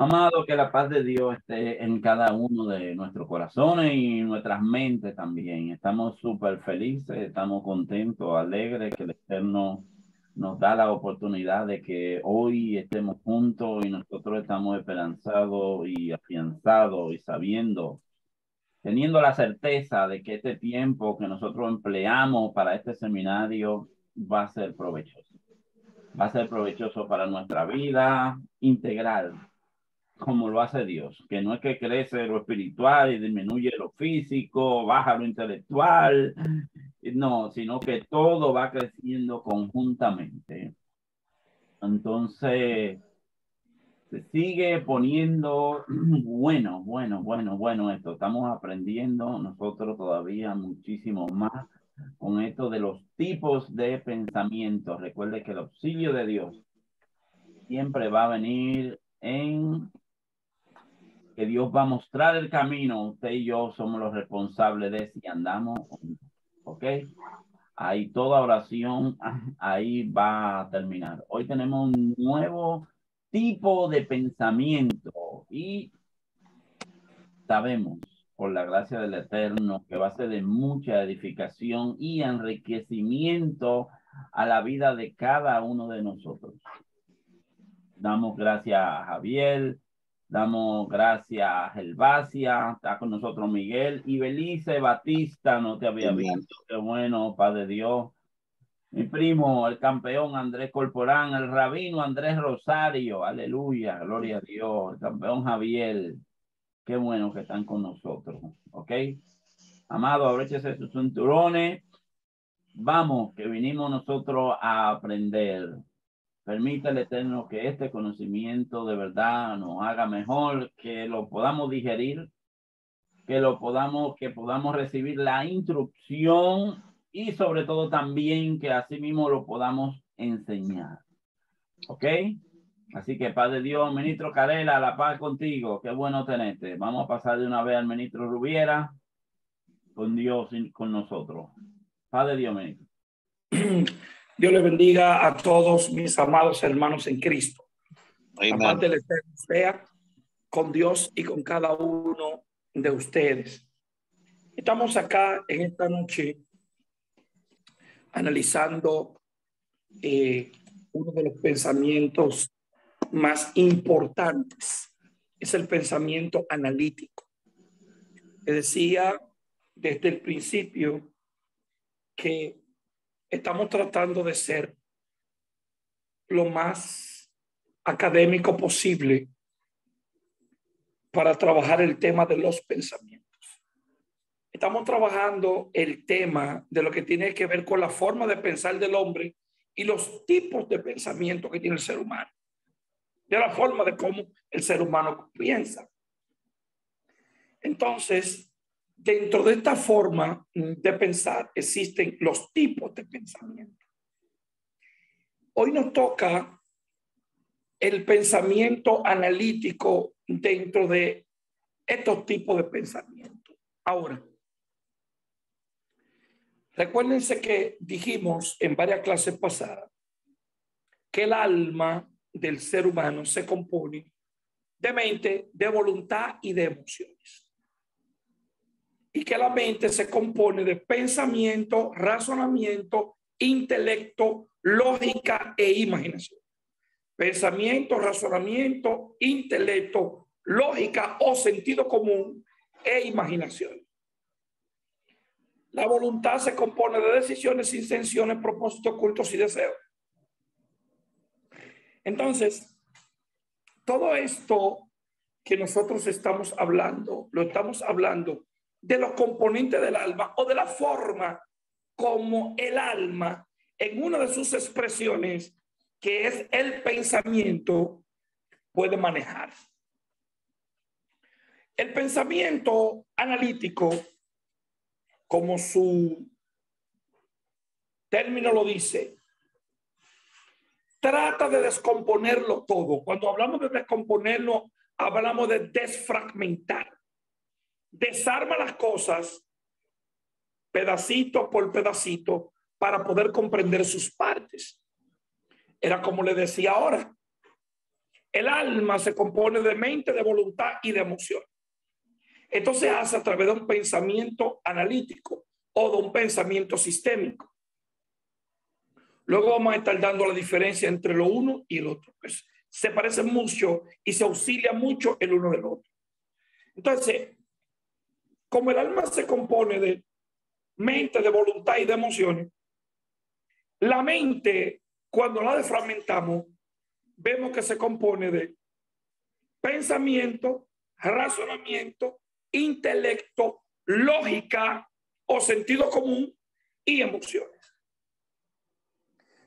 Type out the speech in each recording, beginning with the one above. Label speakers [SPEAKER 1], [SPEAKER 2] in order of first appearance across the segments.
[SPEAKER 1] Amado, que la paz de Dios esté en cada uno de nuestros corazones y nuestras mentes también. Estamos súper felices, estamos contentos, alegres que el Eterno nos da la oportunidad de que hoy estemos juntos y nosotros estamos esperanzados y afianzados y sabiendo, teniendo la certeza de que este tiempo que nosotros empleamos para este seminario va a ser provechoso. Va a ser provechoso para nuestra vida integral como lo hace Dios, que no es que crece lo espiritual y disminuye lo físico, baja lo intelectual, no, sino que todo va creciendo conjuntamente. Entonces, se sigue poniendo bueno esto. Estamos aprendiendo nosotros todavía muchísimo más con esto de los tipos de pensamiento. Recuerde que el auxilio de Dios siempre va a venir en que Dios va a mostrar el camino. Usted y yo somos los responsables de si andamos, ¿ok? Ahí toda oración, ahí va a terminar. Hoy tenemos un nuevo tipo de pensamiento y sabemos, por la gracia del Eterno, que va a ser de mucha edificación y enriquecimiento a la vida de cada uno de nosotros. Damos gracias a Javier, damos gracias a Gelvasia, está con nosotros Miguel y Belice Batista, no te había visto, qué bueno, Padre Dios. Mi primo, el campeón Andrés Corporán, el rabino Andrés Rosario, aleluya, gloria a Dios, el campeón Javier, qué bueno que están con nosotros, ¿ok? Amado, abróchese sus cinturones, vamos, que vinimos nosotros a aprender. Permita el Eterno que este conocimiento de verdad nos haga mejor, que lo podamos digerir, que podamos recibir la instrucción y sobre todo también que así mismo lo podamos enseñar. ¿Ok? Así que Padre Dios, ministro Carela, la paz contigo. Qué bueno tenerte. Vamos a pasar de una vez al ministro Rubiera con Dios y con nosotros. Padre Dios, ministro.
[SPEAKER 2] Dios les bendiga a todos mis amados hermanos en Cristo. La paz del Eterno sea con Dios y con cada uno de ustedes. Estamos acá en esta noche analizando uno de los pensamientos más importantes. Es el pensamiento analítico. Te decía desde el principio que estamos tratando de ser lo más académico posible para trabajar el tema de los pensamientos. Estamos trabajando el tema de lo que tiene que ver con la forma de pensar del hombre y los tipos de pensamiento que tiene el ser humano, de la forma de cómo el ser humano piensa. Entonces, dentro de esta forma de pensar existen los tipos de pensamiento. Hoy nos toca el pensamiento analítico dentro de estos tipos de pensamiento. Ahora, recuérdense que dijimos en varias clases pasadas que el alma del ser humano se compone de mente, de voluntad y de emociones. Y que la mente se compone de pensamiento, razonamiento, intelecto, lógica e imaginación. Pensamiento, razonamiento, intelecto, lógica o sentido común e imaginación. La voluntad se compone de decisiones, intenciones, propósitos, cultos y deseos. Entonces, todo esto que nosotros estamos hablando, lo estamos hablando de los componentes del alma o de la forma como el alma, en una de sus expresiones, que es el pensamiento, puede manejar. El pensamiento analítico, como su término lo dice, trata de descomponerlo todo. Cuando hablamos de descomponerlo, hablamos de desfragmentar. Desarma las cosas pedacito por pedacito para poder comprender sus partes. Era como le decía ahora. El alma se compone de mente, de voluntad y de emoción. Esto se hace a través de un pensamiento analítico o de un pensamiento sistémico. Luego vamos a estar dando la diferencia entre lo uno y el otro. Pues se parecen mucho y se auxilia mucho el uno del otro. Entonces, como el alma se compone de mente, de voluntad y de emociones, la mente, cuando la desfragmentamos, vemos que se compone de pensamiento, razonamiento, intelecto, lógica o sentido común y emociones.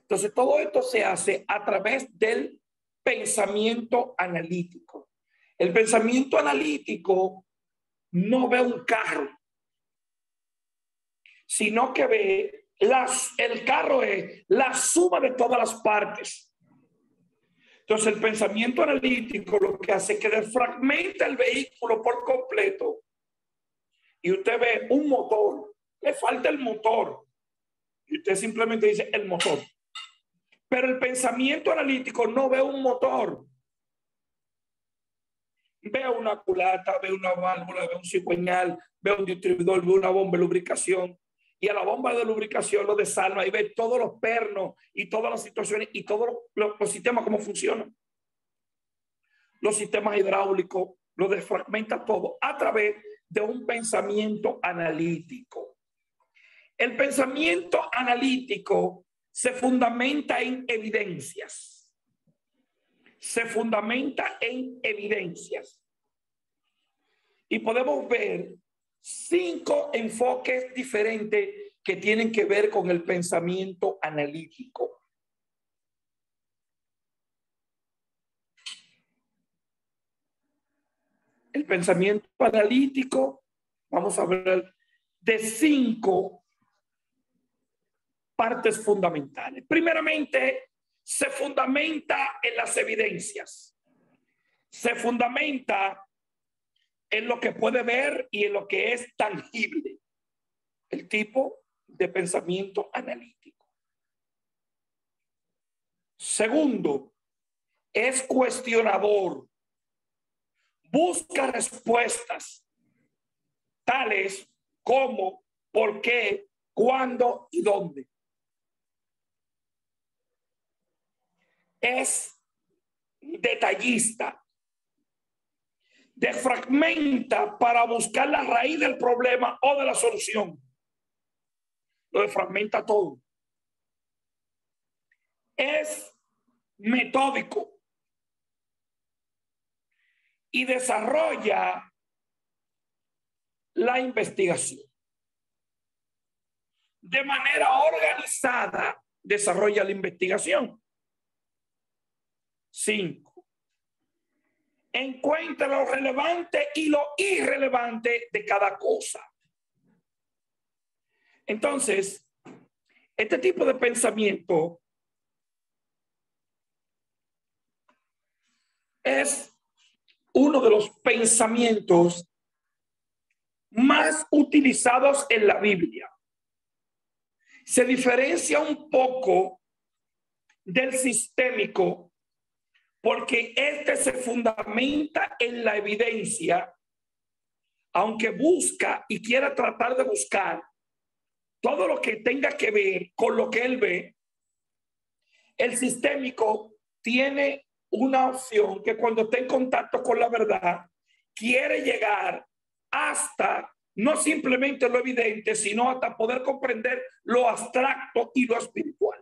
[SPEAKER 2] Entonces, todo esto se hace a través del pensamiento analítico. El pensamiento analítico no ve un carro, sino que ve el carro es la suma de todas las partes. Entonces, el pensamiento analítico lo que hace es que desfragmenta el vehículo por completo. Y usted ve un motor, le falta el motor. Y usted simplemente dice el motor. Pero el pensamiento analítico no ve un motor. Ve una culata, ve una válvula, ve un cigüeñal, ve un distribuidor, ve una bomba de lubricación. Y a la bomba de lubricación lo desarma y ve todos los pernos y todas las situaciones y todos los sistemas, cómo funcionan. Los sistemas hidráulicos, lo desfragmenta todo a través de un pensamiento analítico. El pensamiento analítico se fundamenta en evidencias. Se fundamenta en evidencias. Y podemos ver 5 enfoques diferentes que tienen que ver con el pensamiento analítico. El pensamiento analítico, vamos a hablar de 5 partes fundamentales. Primeramente, se fundamenta en las evidencias. Se fundamenta en lo que puede ver y en lo que es tangible. El tipo de pensamiento analítico. Segundo, es cuestionador. Busca respuestas tales como por qué, cuándo y dónde. Es detallista. Desfragmenta para buscar la raíz del problema o de la solución. Lo desfragmenta todo. Es metódico y desarrolla la investigación. De manera organizada desarrolla la investigación. 5. Encuentra lo relevante y lo irrelevante de cada cosa. Entonces, este tipo de pensamiento es uno de los pensamientos más utilizados en la Biblia. Se diferencia un poco del sistémico porque este se fundamenta en la evidencia, aunque busca y quiera tratar de buscar todo lo que tenga que ver con lo que él ve. El sistémico tiene una opción que cuando está en contacto con la verdad, quiere llegar hasta no simplemente lo evidente, sino hasta poder comprender lo abstracto y lo espiritual.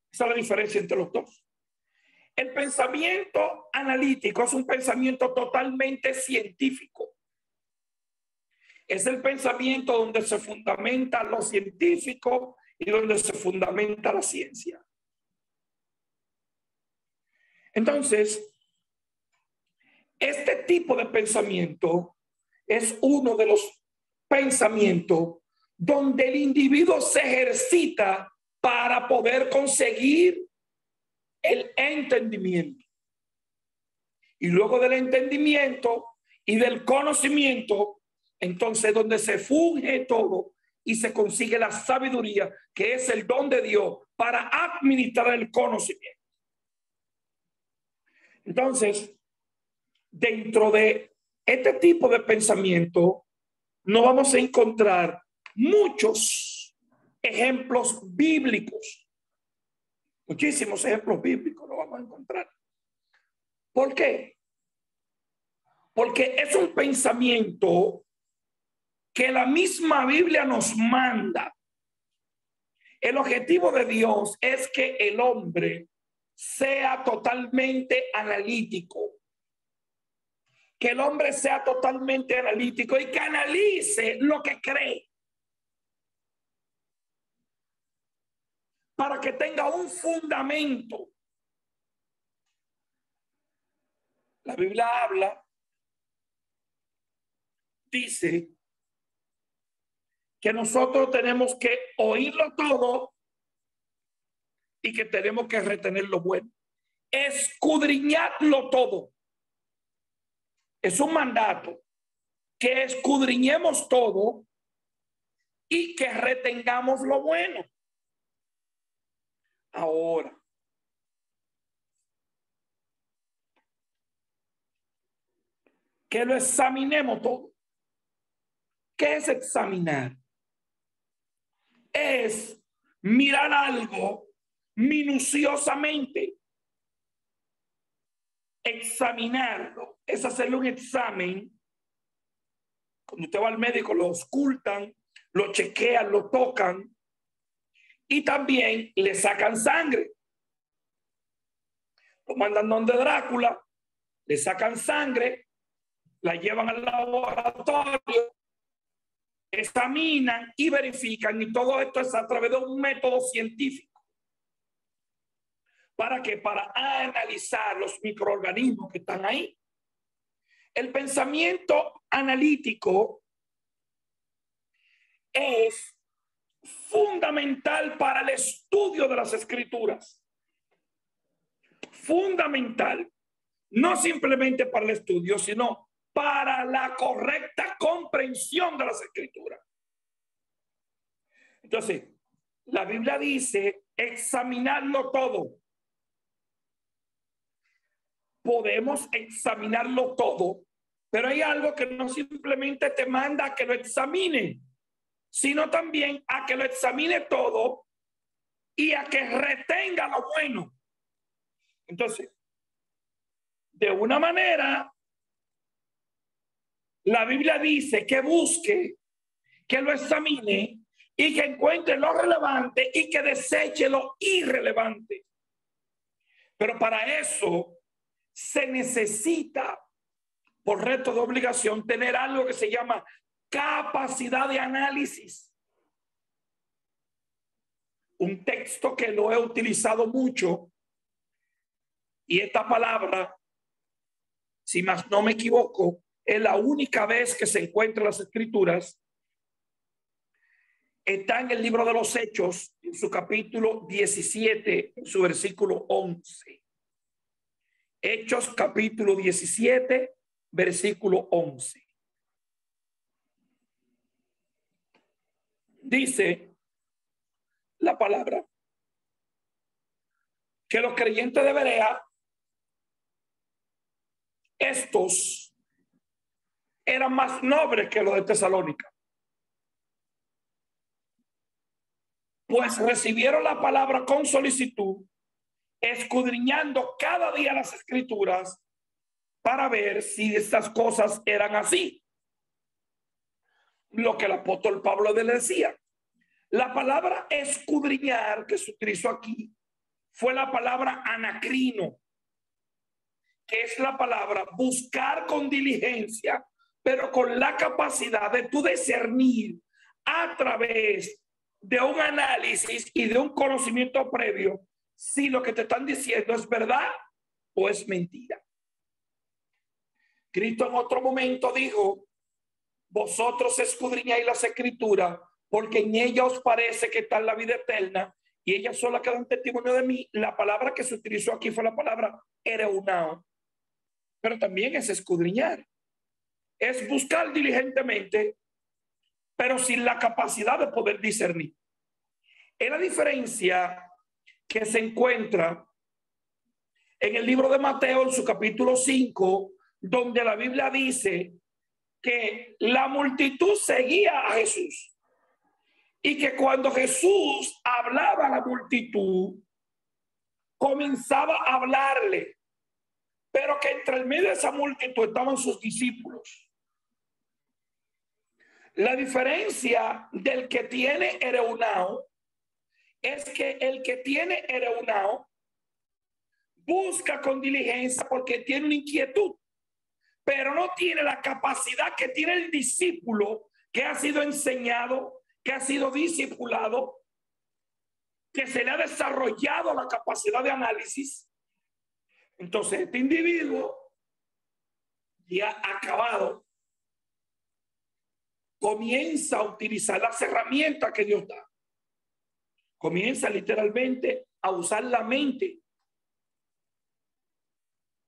[SPEAKER 2] Esa es la diferencia entre los dos. El pensamiento analítico es un pensamiento totalmente científico. Es el pensamiento donde se fundamenta lo científico y donde se fundamenta la ciencia. Entonces, este tipo de pensamiento es uno de los pensamientos donde el individuo se ejercita para poder conseguir el entendimiento. Y luego del entendimiento y del conocimiento, entonces donde se funge todo y se consigue la sabiduría, que es el don de Dios para administrar el conocimiento. Entonces, dentro de este tipo de pensamiento, no vamos a encontrar muchos ejemplos bíblicos. Muchísimos ejemplos bíblicos no vamos a encontrar. ¿Por qué? Porque es un pensamiento que la misma Biblia nos manda. El objetivo de Dios es que el hombre sea totalmente analítico. Que el hombre sea totalmente analítico y que analice lo que cree. Para que tenga un fundamento. La Biblia habla, dice que nosotros tenemos que oírlo todo y que tenemos que retener lo bueno. Escudriñarlo todo. Es un mandato que escudriñemos todo y que retengamos lo bueno. Ahora, que lo examinemos todo. ¿Qué es examinar? Es mirar algo minuciosamente. Examinarlo es hacerle un examen. Cuando usted va al médico, lo auscultan, lo chequean, lo tocan y también le sacan sangre. Lo mandan donde Drácula, le sacan sangre, la llevan al laboratorio, examinan y verifican, y todo esto es a través de un método científico. ¿Para qué? Para analizar los microorganismos que están ahí. El pensamiento analítico es fundamental para el estudio de las escrituras. Fundamental. No simplemente para el estudio, sino para la correcta comprensión de las escrituras. Entonces, la Biblia dice examinarlo todo. Podemos examinarlo todo, pero hay algo que no simplemente te manda a que lo examine, sino también a que lo examine todo y a que retenga lo bueno. Entonces, de una manera, la Biblia dice que busque, que lo examine y que encuentre lo relevante y que deseche lo irrelevante. Pero para eso se necesita, por reto de obligación, tener algo que se llama capacidad de análisis. Un texto que lo he utilizado mucho, y esta palabra, si más no me equivoco, es la única vez que se encuentra en las escrituras. Está en el libro de los Hechos, en su capítulo 17, en su versículo 11. Hechos capítulo 17, versículo 11. Dice la palabra que los creyentes de Berea, estos eran más nobles que los de Tesalónica, pues recibieron la palabra con solicitud, escudriñando cada día las escrituras para ver si estas cosas eran así. Lo que el apóstol Pablo le decía. La palabra escudriñar que se utilizó aquí fue la palabra anacrino, que es la palabra buscar con diligencia, pero con la capacidad de tú discernir a través de un análisis y de un conocimiento previo si lo que te están diciendo es verdad o es mentira. Cristo en otro momento dijo: vosotros escudriñáis las escrituras porque en ellas os parece que está la vida eterna y ellas son las que dan testimonio de mí. La palabra que se utilizó aquí fue la palabra ereunao, pero también es escudriñar, es buscar diligentemente, pero sin la capacidad de poder discernir. Es la diferencia que se encuentra en el libro de Mateo, en su capítulo 5, donde la Biblia dice que la multitud seguía a Jesús y que cuando Jesús hablaba a la multitud, comenzaba a hablarle, pero que entre el medio de esa multitud estaban sus discípulos. La diferencia del que tiene ereunao es que el que tiene ereunao busca con diligencia porque tiene una inquietud, pero no tiene la capacidad que tiene el discípulo que ha sido enseñado, que ha sido discipulado, que se le ha desarrollado la capacidad de análisis. Entonces este individuo ya acabado comienza a utilizar las herramientas que Dios da. Comienza literalmente a usar la mente.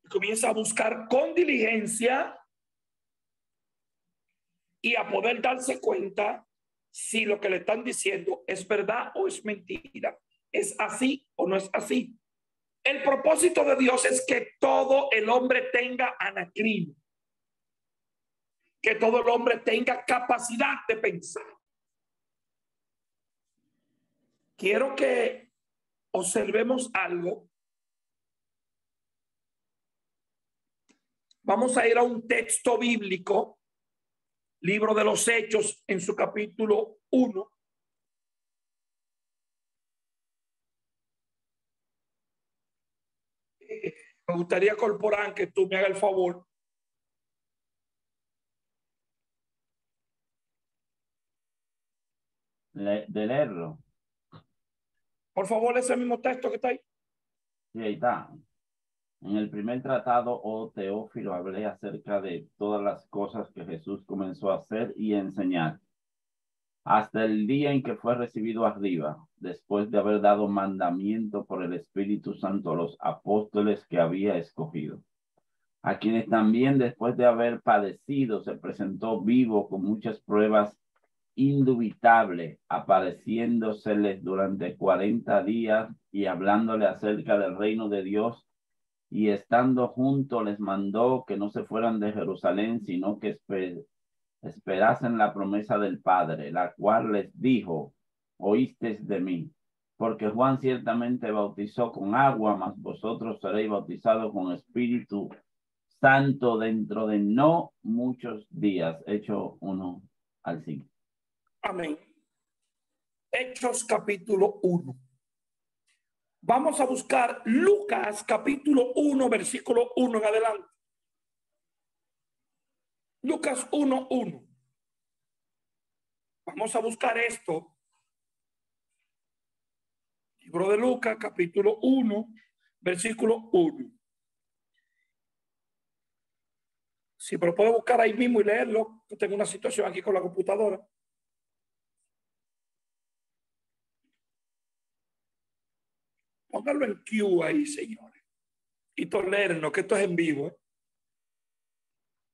[SPEAKER 2] Comienza a buscar con diligencia y a poder darse cuenta si lo que le están diciendo es verdad o es mentira, es así o no es así. El propósito de Dios es que todo el hombre tenga anacrino, que todo el hombre tenga capacidad de pensar. Quiero que observemos algo. Vamos a ir a un texto bíblico, libro de los Hechos, en su capítulo 1. Me gustaría, Corporán, que tú me hagas el favor
[SPEAKER 1] de leerlo.
[SPEAKER 2] Por favor, ese mismo texto que está ahí.
[SPEAKER 1] Sí, ahí está. En el primer tratado, oh Teófilo, hablé acerca de todas las cosas que Jesús comenzó a hacer y enseñar, hasta el día en que fue recibido arriba, después de haber dado mandamiento por el Espíritu Santo a los apóstoles que había escogido, a quienes también después de haber padecido se presentó vivo con muchas pruebas indubitables, apareciéndoseles durante 40 días y hablándole acerca del reino de Dios. Y estando juntos les mandó que no se fueran de Jerusalén, sino que esperasen la promesa del Padre, la cual les dijo: oísteis de mí, porque Juan ciertamente bautizó con agua, mas vosotros seréis bautizados con Espíritu Santo dentro de no muchos días. Hechos 1-5.
[SPEAKER 2] Amén. Hechos capítulo 1. Vamos a buscar Lucas capítulo 1, versículo 1 en adelante. Lucas 1:1. Vamos a buscar esto. Libro de Lucas capítulo 1, versículo 1. Si pero puedo buscar ahí mismo y leerlo, que tengo una situación aquí con la computadora. Pónganlo en Q ahí, señores. Y tolernos, que esto es en vivo.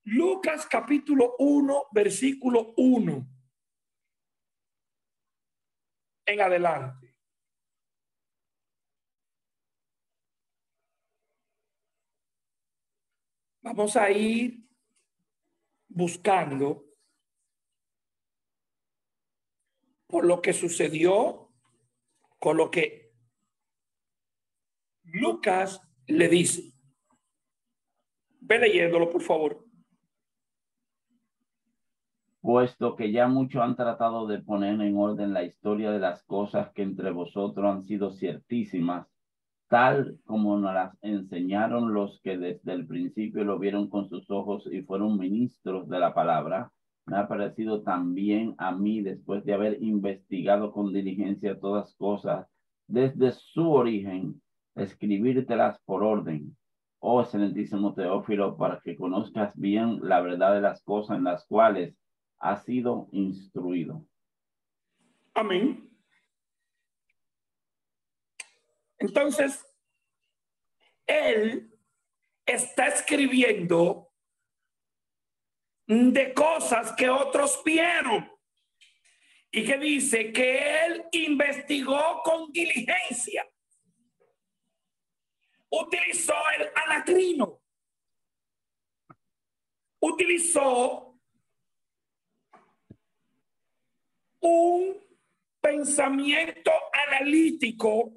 [SPEAKER 2] Lucas capítulo 1, versículo 1. En adelante. Vamos a ir buscando por lo que sucedió con lo que Lucas le dice. Ve leyéndolo, por favor.
[SPEAKER 1] Puesto que ya muchos han tratado de poner en orden la historia de las cosas que entre vosotros han sido ciertísimas, tal como nos las enseñaron los que desde el principio lo vieron con sus ojos y fueron ministros de la palabra, me ha parecido también a mí, después de haber investigado con diligencia todas cosas, desde su origen, escribírtelas por orden, oh excelentísimo Teófilo, para que conozcas bien la verdad de las cosas en las cuales ha sido instruido.
[SPEAKER 2] Amén. Entonces, él está escribiendo de cosas que otros vieron y que dice que él investigó con diligencia. utilizó el anacrino. Utilizó un pensamiento analítico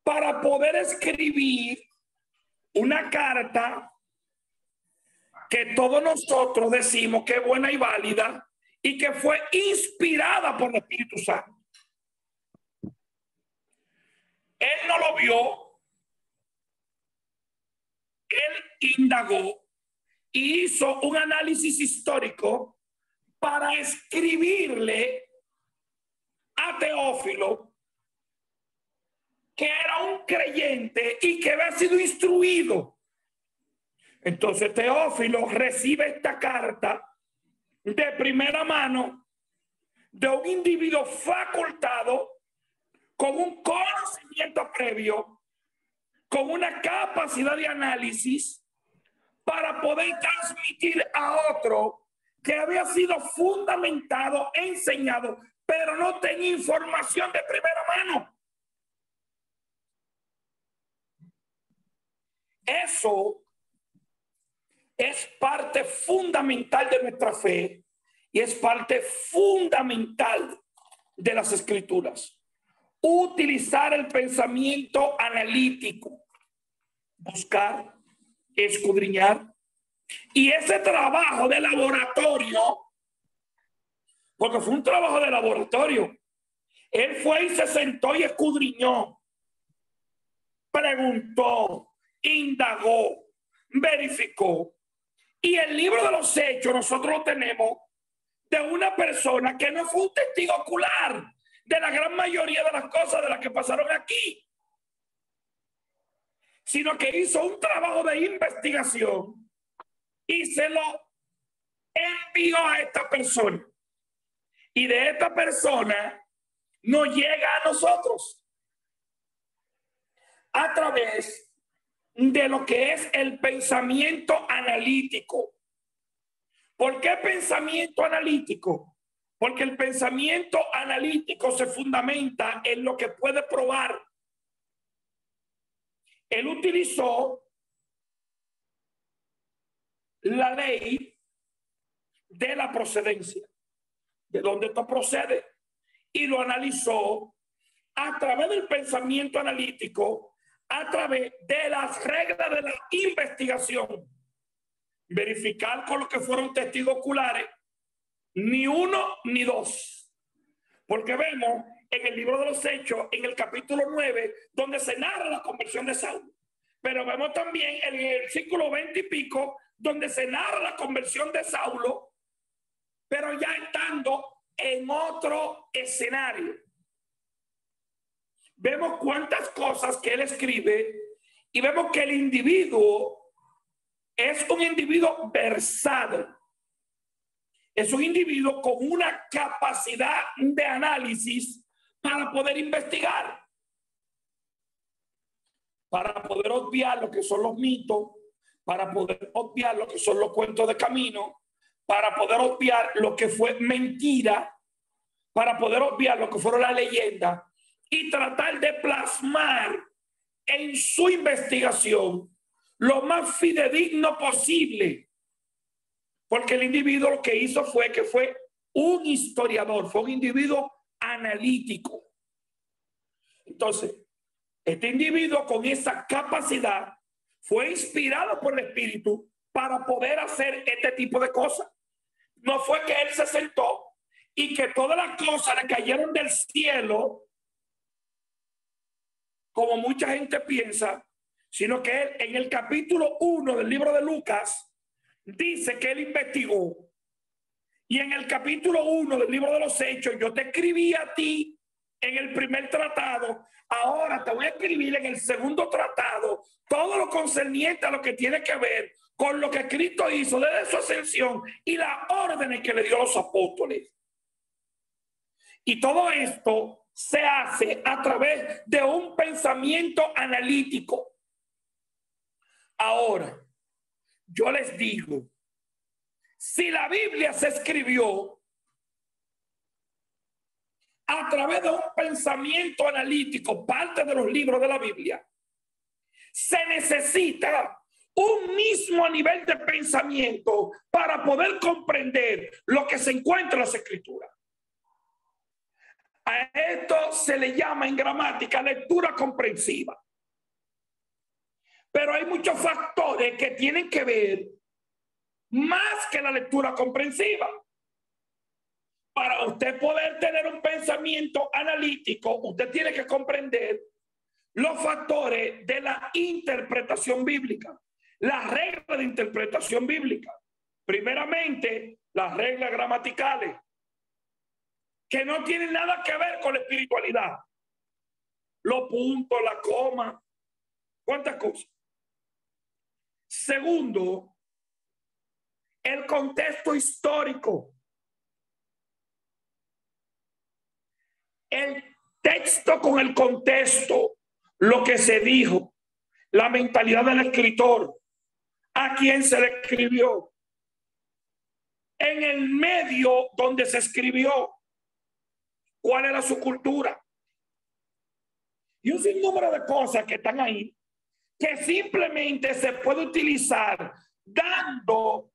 [SPEAKER 2] para poder escribir una carta que todos nosotros decimos que es buena y válida y que fue inspirada por el Espíritu Santo. Él no lo vio, él indagó y hizo un análisis histórico para escribirle a Teófilo, que era un creyente y que había sido instruido. Entonces Teófilo recibe esta carta de primera mano de un individuo facultado con un conocimiento previo, con una capacidad de análisis para poder transmitir a otro que había sido fundamentado, enseñado, pero no tenía información de primera mano. Eso es parte fundamental de nuestra fe y es parte fundamental de las Escrituras. Utilizar el pensamiento analítico, buscar, escudriñar, y ese trabajo de laboratorio, porque fue un trabajo de laboratorio, él fue y se sentó y escudriñó, preguntó, indagó, verificó. Y el libro de los Hechos nosotros lo tenemos de una persona que no fue un testigo ocular de la gran mayoría de las cosas de las que pasaron aquí, sino que hizo un trabajo de investigación y se lo envió a esta persona. Y de esta persona nos llega a nosotros a través de lo que es el pensamiento analítico. ¿Por qué pensamiento analítico? Porque el pensamiento analítico se fundamenta en lo que puede probar. Él utilizó la ley de la procedencia, de dónde esto procede, y lo analizó a través del pensamiento analítico, a través de las reglas de la investigación. Verificar con los que fueron testigos oculares, ni uno ni dos. Porque vemos en el libro de los Hechos, en el capítulo 9, donde se narra la conversión de Saulo. Pero vemos también en el versículo 20 y pico, donde se narra la conversión de Saulo, pero ya estando en otro escenario. Vemos cuántas cosas que él escribe y vemos que el individuo es un individuo versado. Es un individuo con una capacidad de análisis para poder investigar, para poder obviar lo que son los mitos, para poder obviar lo que son los cuentos de camino, para poder obviar lo que fue mentira, para poder obviar lo que fueron las leyendas y tratar de plasmar en su investigación lo más fidedigno posible. Porque el individuo lo que hizo fue que fue un historiador, fue un individuo analítico. Entonces, este individuo con esa capacidad fue inspirado por el Espíritu para poder hacer este tipo de cosas. No fue que él se sentó y que todas las cosas le cayeron del cielo, como mucha gente piensa, sino que él, en el capítulo 1 del libro de Lucas, dice que él investigó. Y en el capítulo 1 del libro de los Hechos, yo te escribí a ti en el primer tratado, ahora te voy a escribir en el segundo tratado todo lo concerniente a lo que tiene que ver con lo que Cristo hizo desde su ascensión y las órdenes que le dio a los apóstoles. Y todo esto se hace a través de un pensamiento analítico. Ahora, yo les digo, si la Biblia se escribió a través de un pensamiento analítico, parte de los libros de la Biblia, Se necesita un mismo nivel de pensamiento para poder comprender lo que se encuentra en las Escrituras. A esto se le llama en gramática lectura comprensiva. Pero hay muchos factores que tienen que ver más que la lectura comprensiva. Para usted poder tener un pensamiento analítico, usted tiene que comprender los factores de la interpretación bíblica, las reglas de interpretación bíblica. Primeramente, las reglas gramaticales, que no tienen nada que ver con la espiritualidad. Los puntos, la coma, cuántas cosas. Segundo, el contexto histórico. El texto con el contexto, lo que se dijo, la mentalidad del escritor, a quién se le escribió, en el medio donde se escribió, cuál era su cultura. Y un sinnúmero de cosas que están ahí, que simplemente se puede utilizar dando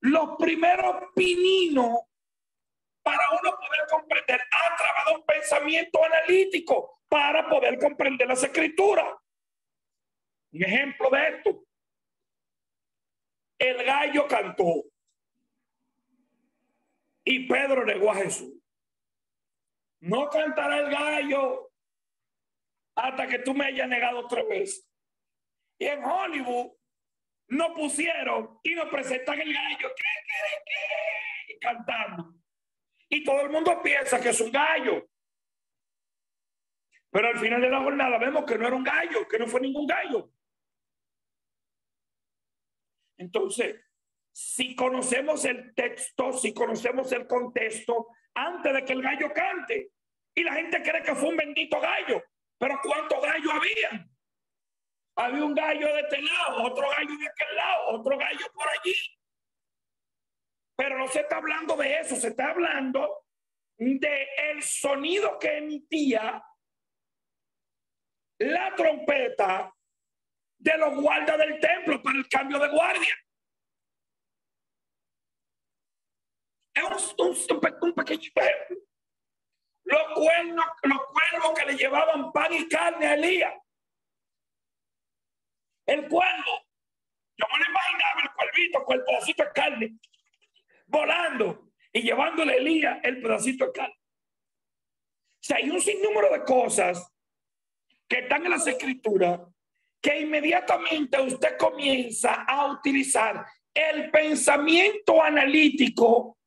[SPEAKER 2] los primeros pininos para uno poder comprender a través de un pensamiento analítico, para poder comprender las Escrituras. Un ejemplo de esto: el gallo cantó y Pedro negó a Jesús. No cantará el gallo hasta que tú me hayas negado 3 veces. Y en Hollywood no pusieron y nos presentan el gallo cantando. Y todo el mundo piensa que es un gallo. Pero al final de la jornada vemos que no era un gallo, que no fue ningún gallo. Entonces, si conocemos el texto, si conocemos el contexto, antes de que el gallo cante, y la gente cree que fue un bendito gallo, pero ¿cuántos gallos había? Había un gallo de este lado, otro gallo de aquel lado, otro gallo por allí. Pero no se está hablando de eso, se está hablando de el sonido que emitía la trompeta de los guardas del templo para el cambio de guardia. Es un pequeñito ejemplo. Los cuervos que le llevaban pan y carne a Elías. El cuervo, yo me lo imaginaba, el cuervito con el pedacito de carne, volando y llevándole a Elías el pedacito de carne. O sea, hay un sinnúmero de cosas que están en las Escrituras que inmediatamente usted comienza a utilizar el pensamiento analítico,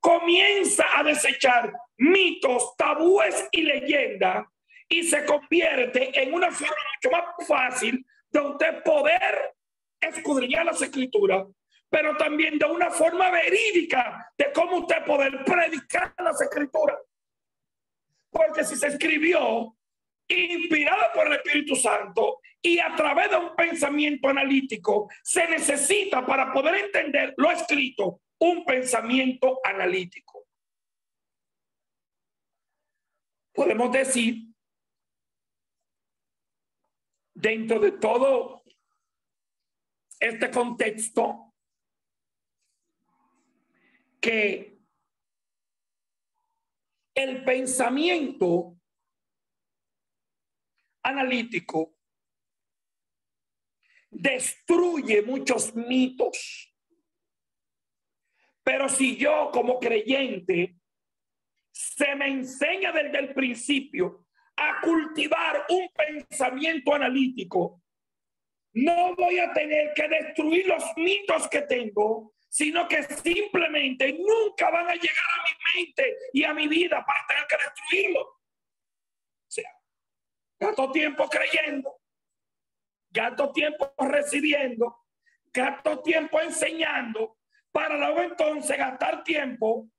[SPEAKER 2] comienza a desechar mitos, tabúes y leyendas, y se convierte en una forma mucho más fácil de usted poder escudriñar las Escrituras, pero también de una forma verídica de cómo usted poder predicar las Escrituras. Porque si se escribió inspirada por el Espíritu Santo y a través de un pensamiento analítico, se necesita, para poder entender lo escrito, un pensamiento analítico. Podemos decir, dentro de todo este contexto, que el pensamiento analítico destruye muchos mitos. Pero si yo, como creyente, se me enseña desde el principio a cultivar un pensamiento analítico, no voy a tener que destruir los mitos que tengo, sino que simplemente nunca van a llegar a mi mente y a mi vida para tener que destruirlo. O sea, gasto tiempo creyendo, gasto tiempo recibiendo, gasto tiempo enseñando, para luego entonces gastar tiempo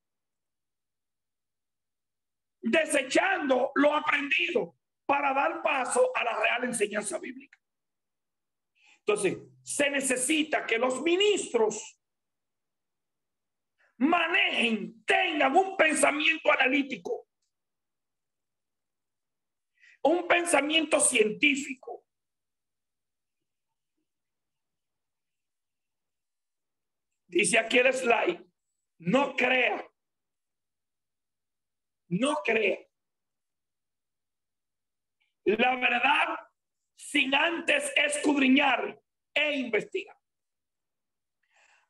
[SPEAKER 2] desechando lo aprendido para dar paso a la real enseñanza bíblica. Entonces, se necesita que los ministros manejen, tengan un pensamiento analítico, un pensamiento científico, Dice aquí el slide, no crea. No crea la verdad sin antes escudriñar e investigar.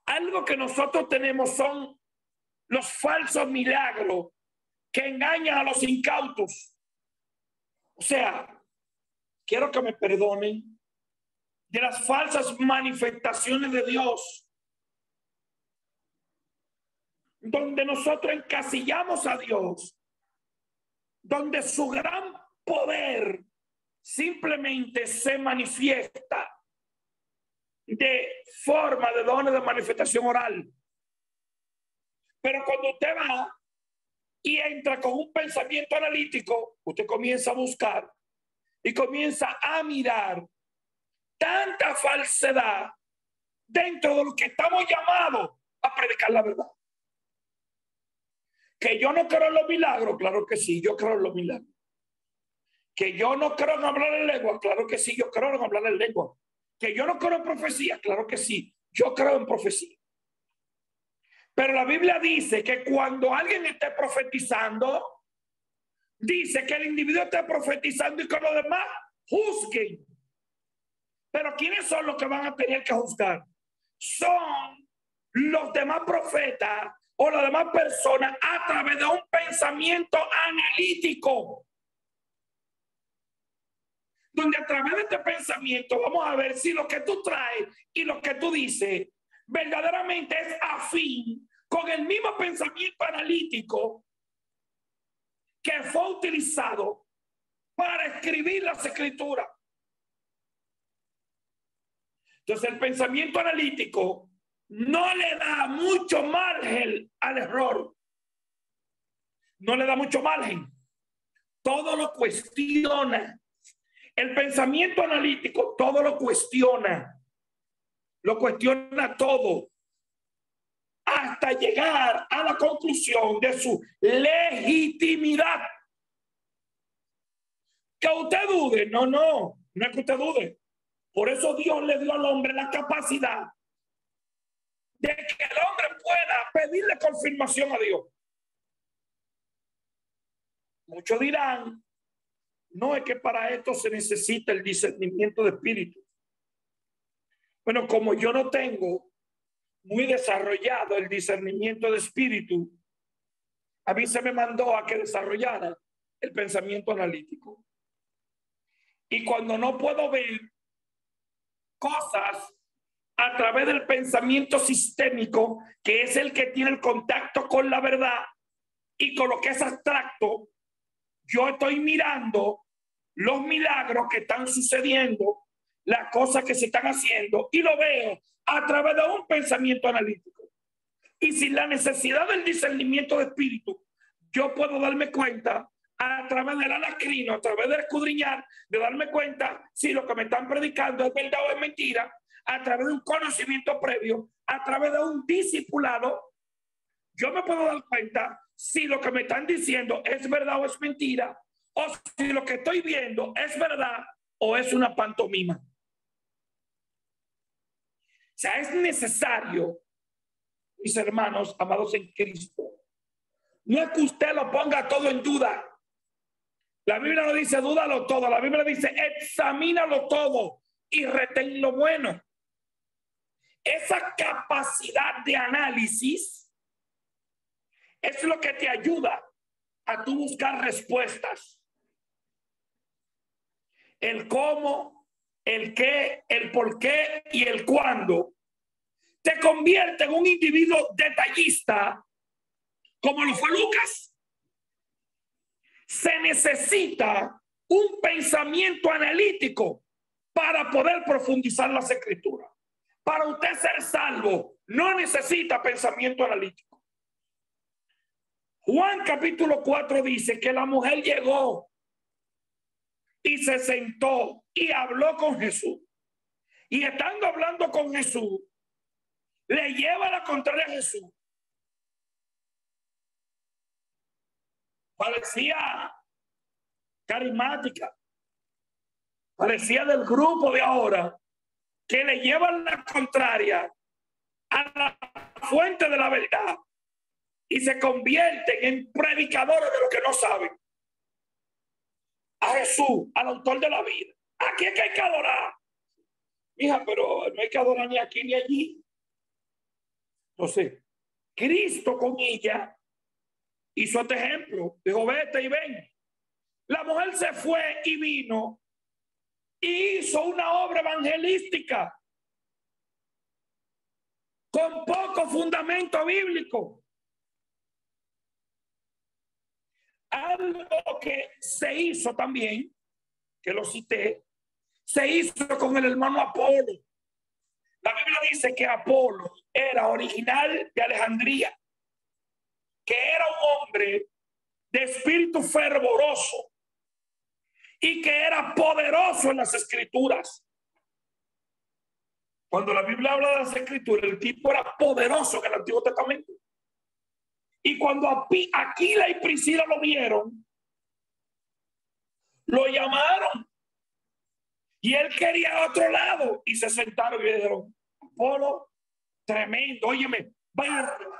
[SPEAKER 2] Algo que nosotros tenemos son los falsos milagros que engañan a los incautos. O sea, quiero que me perdonen de las falsas manifestaciones de Dios, donde nosotros encasillamos a Dios, donde su gran poder simplemente se manifiesta de forma de dones de manifestación oral. Pero cuando usted va y entra con un pensamiento analítico, usted comienza a buscar y comienza a mirar tanta falsedad dentro de lo que estamos llamados a predicar la verdad. Que yo no creo en los milagros, claro que sí, yo creo en los milagros. Que yo no creo en hablar en lengua, claro que sí, yo creo en hablar en lengua. Que yo no creo en profecía, claro que sí, yo creo en profecía. Pero la Biblia dice que cuando alguien esté profetizando, dice que el individuo esté profetizando y que los demás juzguen. Pero ¿quiénes son los que van a tener que juzgar? Son los demás profetas o las demás personas a través de un pensamiento analítico. Donde a través de este pensamiento vamos a ver si lo que tú traes y lo que tú dices verdaderamente es afín con el mismo pensamiento analítico que fue utilizado para escribir las escrituras. Entonces el pensamiento analítico no le da mucho margen al error. No le da mucho margen. Todo lo cuestiona. El pensamiento analítico todo lo cuestiona todo hasta llegar a la conclusión de su legitimidad. Que usted dude, no es que usted dude. Por eso Dios le dio al hombre la capacidad de que el hombre pueda pedirle confirmación a Dios. Muchos dirán, no, es que para esto se necesita el discernimiento de espíritu. Bueno, como yo no tengo muy desarrollado el discernimiento de espíritu, a mí se me mandó a que desarrollara el pensamiento analítico. Y cuando no puedo ver cosas a través del pensamiento sistémico, que es el que tiene el contacto con la verdad y con lo que es abstracto, yo estoy mirando los milagros que están sucediendo, las cosas que se están haciendo, y lo veo a través de un pensamiento analítico. Y sin la necesidad del discernimiento de espíritu, yo puedo darme cuenta a través del alacrino, a través de escudriñar, de darme cuenta si lo que me están predicando es verdad o es mentira, a través de un conocimiento previo, a través de un discipulado. Yo me puedo dar cuenta si lo que me están diciendo es verdad o es mentira, o si lo que estoy viendo es verdad o es una pantomima. O sea, es necesario, mis hermanos amados en Cristo, no es que usted lo ponga todo en duda. La Biblia no dice dúdalo todo, la Biblia dice examínalo todo y retén lo bueno. Esa capacidad de análisis es lo que te ayuda a tú buscar respuestas. El cómo, el qué, el por qué y el cuándo te convierte en un individuo detallista como lo fue Lucas. Se necesita un pensamiento analítico para poder profundizar las escrituras. Para usted ser salvo, no necesita pensamiento analítico. Juan capítulo 4 dice que la mujer llegó y se sentó y habló con Jesús. Y estando hablando con Jesús, le lleva la contraria a Jesús. Parecía carismática, parecía del grupo de ahora, que le llevan la contraria a la fuente de la verdad y se convierten en predicadores de lo que no saben. A Jesús, al autor de la vida. Aquí es que hay que adorar. Hija, pero no hay que adorar ni aquí ni allí. Entonces, Cristo con ella hizo este ejemplo. Dijo, vete y ven. La mujer se fue y vino y hizo una obra evangelística con poco fundamento bíblico. Algo que se hizo también, que lo cité, se hizo con el hermano Apolo. La Biblia dice que Apolo era original de Alejandría, que era un hombre de espíritu fervoroso y que era poderoso en las escrituras. Cuando la Biblia habla de las escrituras, el tipo era poderoso en el Antiguo Testamento. Y cuando Aquila y Priscila lo vieron, lo llamaron. Y él quería otro lado. Y se sentaron y le dijeron, Apolo, tremendo, óyeme, bárbaro.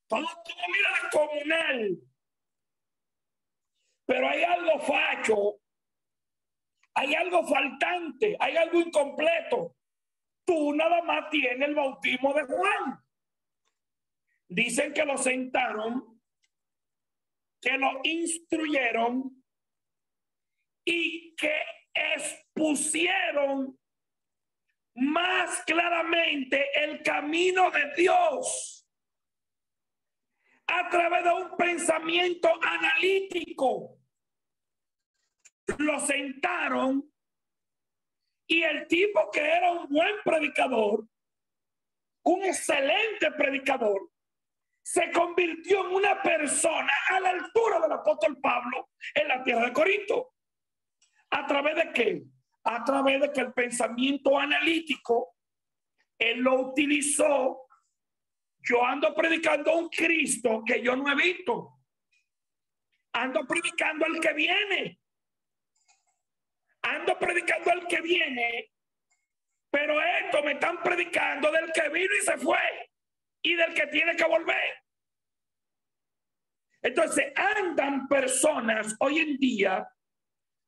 [SPEAKER 2] Todo mira descomunal. Pero hay algo facho. Hay algo faltante. Hay algo incompleto. Tú nada más tienes el bautismo de Juan. Dicen que lo sentaron, que lo instruyeron y que expusieron más claramente el camino de Dios a través de un pensamiento analítico. Lo sentaron y el tipo que era un buen predicador, un excelente predicador, se convirtió en una persona a la altura del apóstol Pablo en la tierra de Corinto. ¿A través de qué? A través de que el pensamiento analítico, él lo utilizó. Yo ando predicando a un Cristo que yo no he visto. Ando predicando al que viene. Ando predicando al que viene. Pero esto me están predicando del que vino y se fue. Y del que tiene que volver. Entonces andan personas hoy en día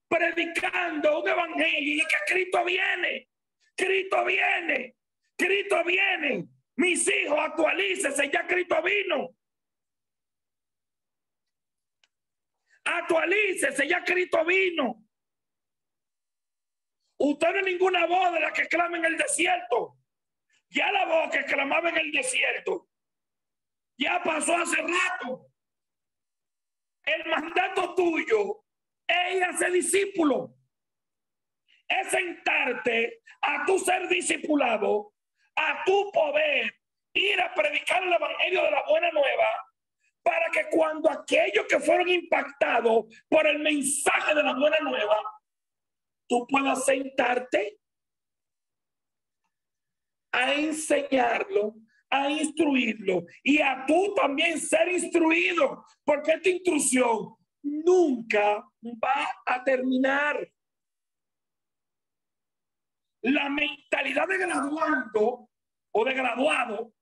[SPEAKER 2] predicando un evangelio y que Cristo viene, Cristo viene, Cristo viene. Mis hijos, actualícese, ya Cristo vino. Actualícese, ya Cristo vino. Usted no es ninguna voz de la que clama en el desierto. Ya la voz que clamaba en el desierto ya pasó hace rato. El mandato tuyo es hacer discípulo. Es sentarte a tu ser discipulado, a tu poder ir a predicar el evangelio de la buena nueva, para que cuando aquellos que fueron impactados por el mensaje de la buena nueva, tú puedas sentarte a enseñarlo, a instruirlo y a tú también ser instruido, porque esta instrucción nunca va a terminar. La mentalidad de graduando o de graduado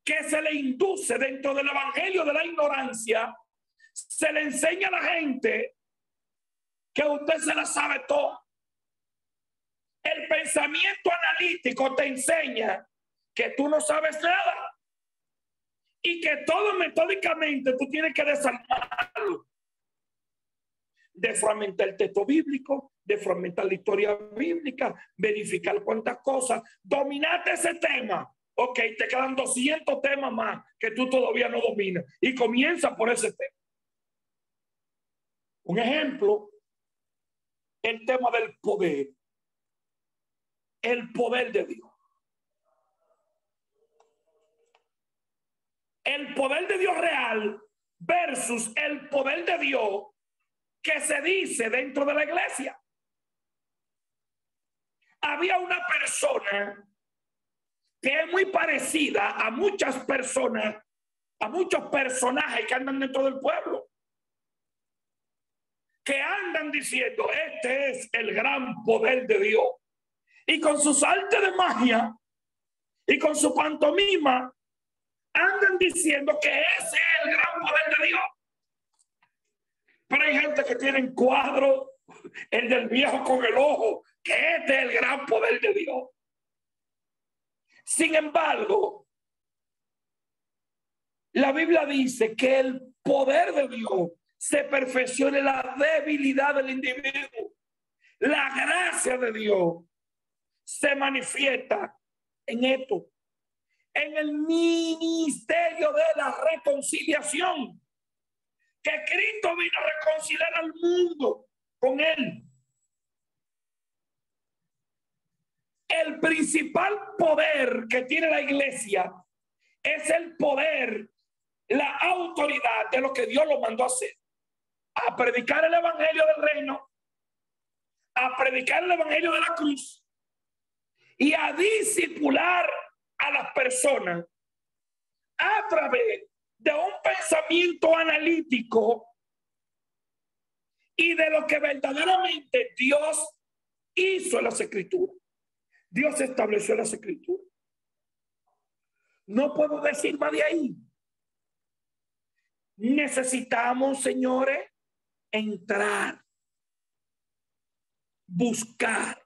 [SPEAKER 2] que se le induce dentro del evangelio de la ignorancia, se le enseña a la gente que usted se la sabe todo. El pensamiento analítico te enseña que tú no sabes nada y que todo metódicamente tú tienes que desarmarlo. Desfragmentar el texto bíblico, desfragmentar la historia bíblica, verificar cuántas cosas, dominate ese tema. Ok, te quedan 200 temas más que tú todavía no dominas y comienza por ese tema. Un ejemplo, el tema del poder. El poder de Dios. El poder de Dios real versus el poder de Dios que se dice dentro de la iglesia. Había una persona que es muy parecida a muchas personas, a muchos personajes que andan dentro del pueblo, que andan diciendo, este es el gran poder de Dios. Y con sus artes de magia y con su pantomima andan diciendo que ese es el gran poder de Dios. Pero hay gente que tiene cuadro, el del viejo con el ojo, que este es el gran poder de Dios. Sin embargo, la Biblia dice que el poder de Dios se perfecciona en la debilidad del individuo. La gracia de Dios se manifiesta en esto, en el ministerio de la reconciliación, que Cristo vino a reconciliar al mundo con él. El principal poder que tiene la iglesia es el poder, la autoridad de lo que Dios lo mandó a hacer, a predicar el evangelio del reino, a predicar el evangelio de la cruz y a discipular a las personas a través de un pensamiento analítico y de lo que verdaderamente Dios hizo en las escrituras. Dios estableció en las escrituras. No puedo decir más de ahí. Necesitamos, señores, entrar, buscar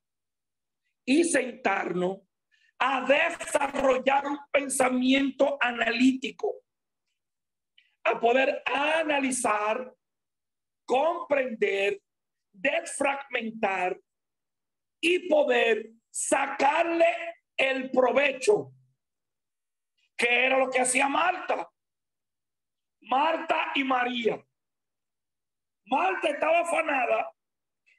[SPEAKER 2] y sentarnos a desarrollar un pensamiento analítico, a poder analizar, comprender, desfragmentar y poder sacarle el provecho, que era lo que hacía Marta y María. Marta estaba afanada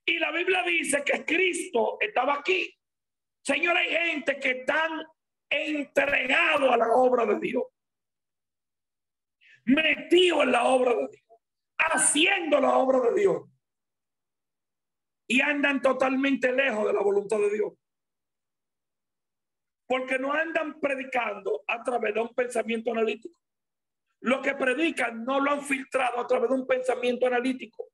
[SPEAKER 2] y la Biblia dice que Cristo estaba aquí. Señora, hay gente que están entregados a la obra de Dios, metidos en la obra de Dios, haciendo la obra de Dios, y andan totalmente lejos de la voluntad de Dios, porque no andan predicando a través de un pensamiento analítico. Lo que predican no lo han filtrado a través de un pensamiento analítico.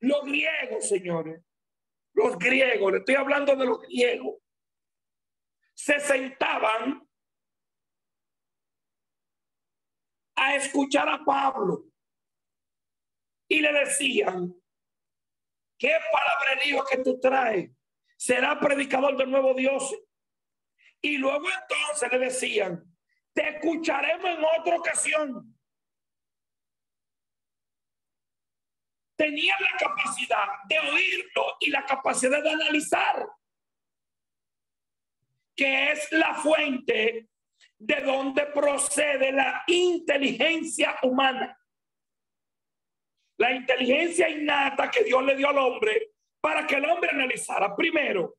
[SPEAKER 2] Los griegos, señores, los griegos, le estoy hablando de los griegos, se sentaban a escuchar a Pablo y le decían: ¿qué palabrerío que tú traes? Será predicador del nuevo Dios. Y luego entonces le decían: te escucharemos en otra ocasión. Tenían la capacidad de oírlo y la capacidad de analizar, que es la fuente de donde procede la inteligencia humana. La inteligencia innata que Dios le dio al hombre para que el hombre analizara. Primero,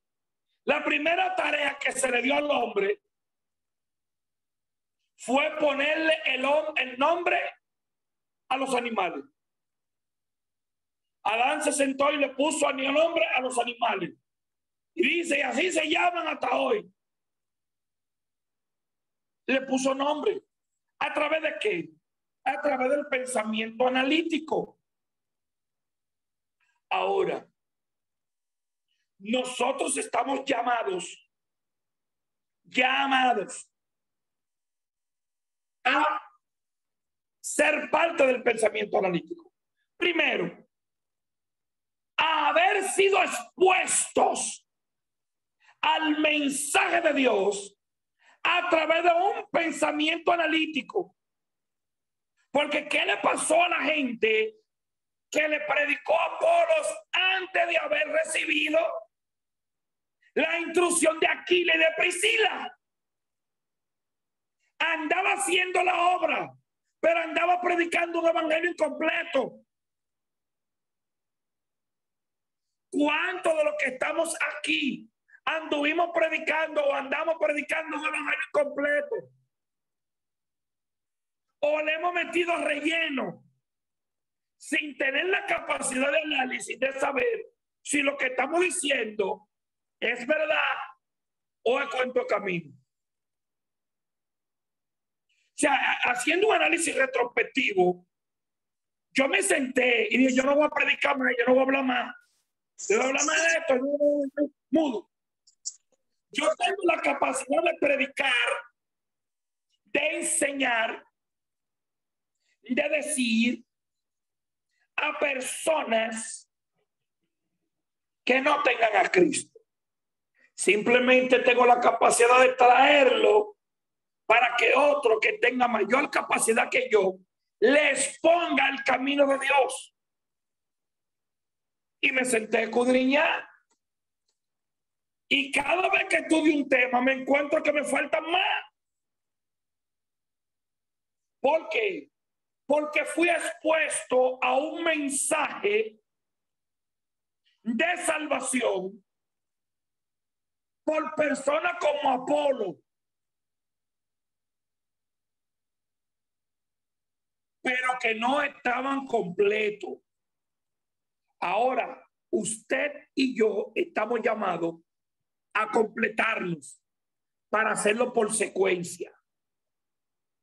[SPEAKER 2] la primera tarea que se le dio al hombre fue ponerle el nombre a los animales. Adán se sentó y le puso el nombre a los animales. Y dice, y así se llaman hasta hoy. Le puso nombre. ¿A través de qué? A través del pensamiento analítico. Ahora, nosotros estamos llamados a ser parte del pensamiento analítico. Primero, a haber sido expuestos al mensaje de Dios a través de un pensamiento analítico. Porque ¿qué le pasó a la gente que le predicó a Apolos antes de haber recibido la instrucción de Aquila y de Priscila? Andaba haciendo la obra, pero andaba predicando un evangelio incompleto. ¿Cuántos de los que estamos aquí anduvimos predicando o andamos predicando un evangelio incompleto? O le hemos metido relleno sin tener la capacidad de análisis, de saber si lo que estamos diciendo es verdad o es cuento camino. O sea, haciendo un análisis retrospectivo, yo me senté y dije: yo no voy a predicar más, yo no voy a hablar más. Yo voy a hablar más de esto, mudo. Yo tengo la capacidad de predicar, de enseñar, de decir a personas que no tengan a Cristo. Simplemente tengo la capacidad de traerlo para que otro que tenga mayor capacidad que yo les ponga el camino de Dios. Y me senté a escudriñar. Y cada vez que estudio un tema me encuentro que me faltan más. ¿Por qué? Porque fui expuesto a un mensaje de salvación por personas como Apolo, pero que no estaban completos. Ahora, usted y yo estamos llamados a completarnos para hacerlo por secuencia.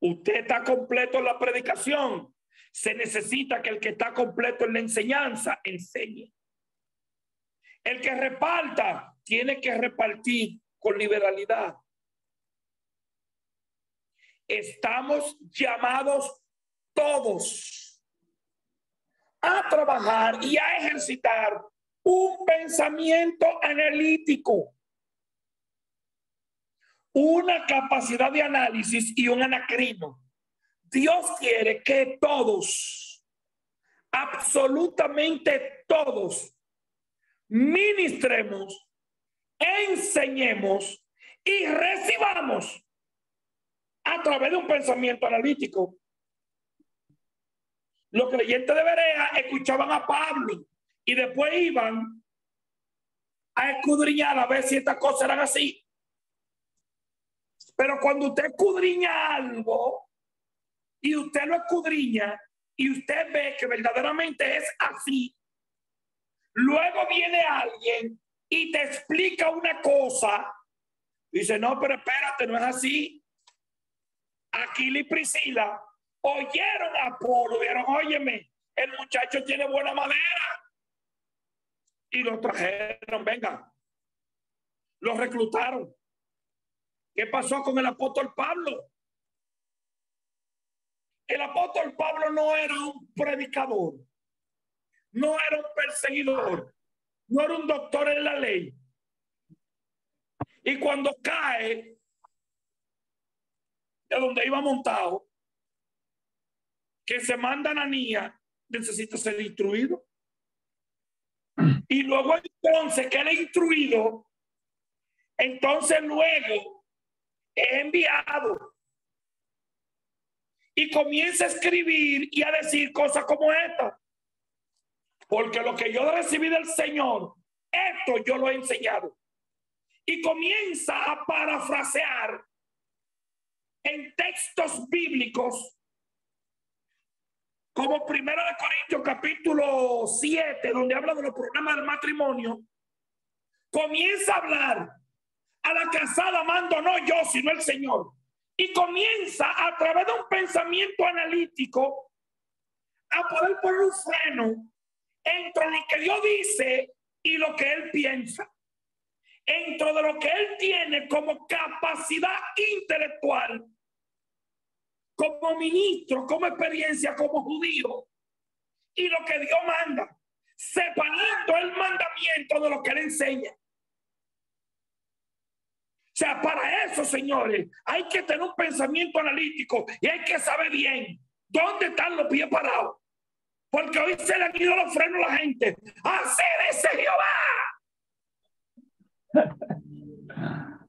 [SPEAKER 2] Usted está completo en la predicación. Se necesita que el que está completo en la enseñanza enseñe. El que reparta tiene que repartir con liberalidad. Estamos llamados todos a trabajar y a ejercitar un pensamiento analítico, una capacidad de análisis y un anacrino. Dios quiere que todos, absolutamente todos, ministremos, enseñemos y recibamos a través de un pensamiento analítico. Los creyentes de Berea escuchaban a Pablo y después iban a escudriñar a ver si estas cosas eran así. Pero cuando usted escudriña algo y usted lo escudriña y usted ve que verdaderamente es así, luego viene alguien y te explica una cosa, dice, no, pero espérate, no es así. Aquila y Priscila oyeron a Apolo, vieron, óyeme, el muchacho tiene buena madera. Y lo trajeron, venga. Lo reclutaron. ¿Qué pasó con el apóstol Pablo? El apóstol Pablo no era un predicador, no era un perseguidor, no era un doctor en la ley. Y cuando cae de donde iba montado, que se manda a Ananías, necesita ser instruido. Y luego entonces que él es instruido, entonces luego es enviado y comienza a escribir y a decir cosas como esta. Porque lo que yo recibí del Señor, esto yo lo he enseñado. Y comienza a parafrasear en textos bíblicos como 1 Corintios capítulo 7, donde habla de los problemas del matrimonio. Comienza a hablar a la casada, mando no yo, sino el Señor. Y comienza a través de un pensamiento analítico a poder poner un freno entre lo que Dios dice y lo que Él piensa. Entre de lo que Él tiene como capacidad intelectual, como ministro, como experiencia, como judío, y lo que Dios manda, separando el mandamiento de lo que Él enseña. O sea, para eso, señores, hay que tener un pensamiento analítico y hay que saber bien dónde están los pies parados. Porque hoy se le han ido los frenos a la gente. ¡Así dice Jehová!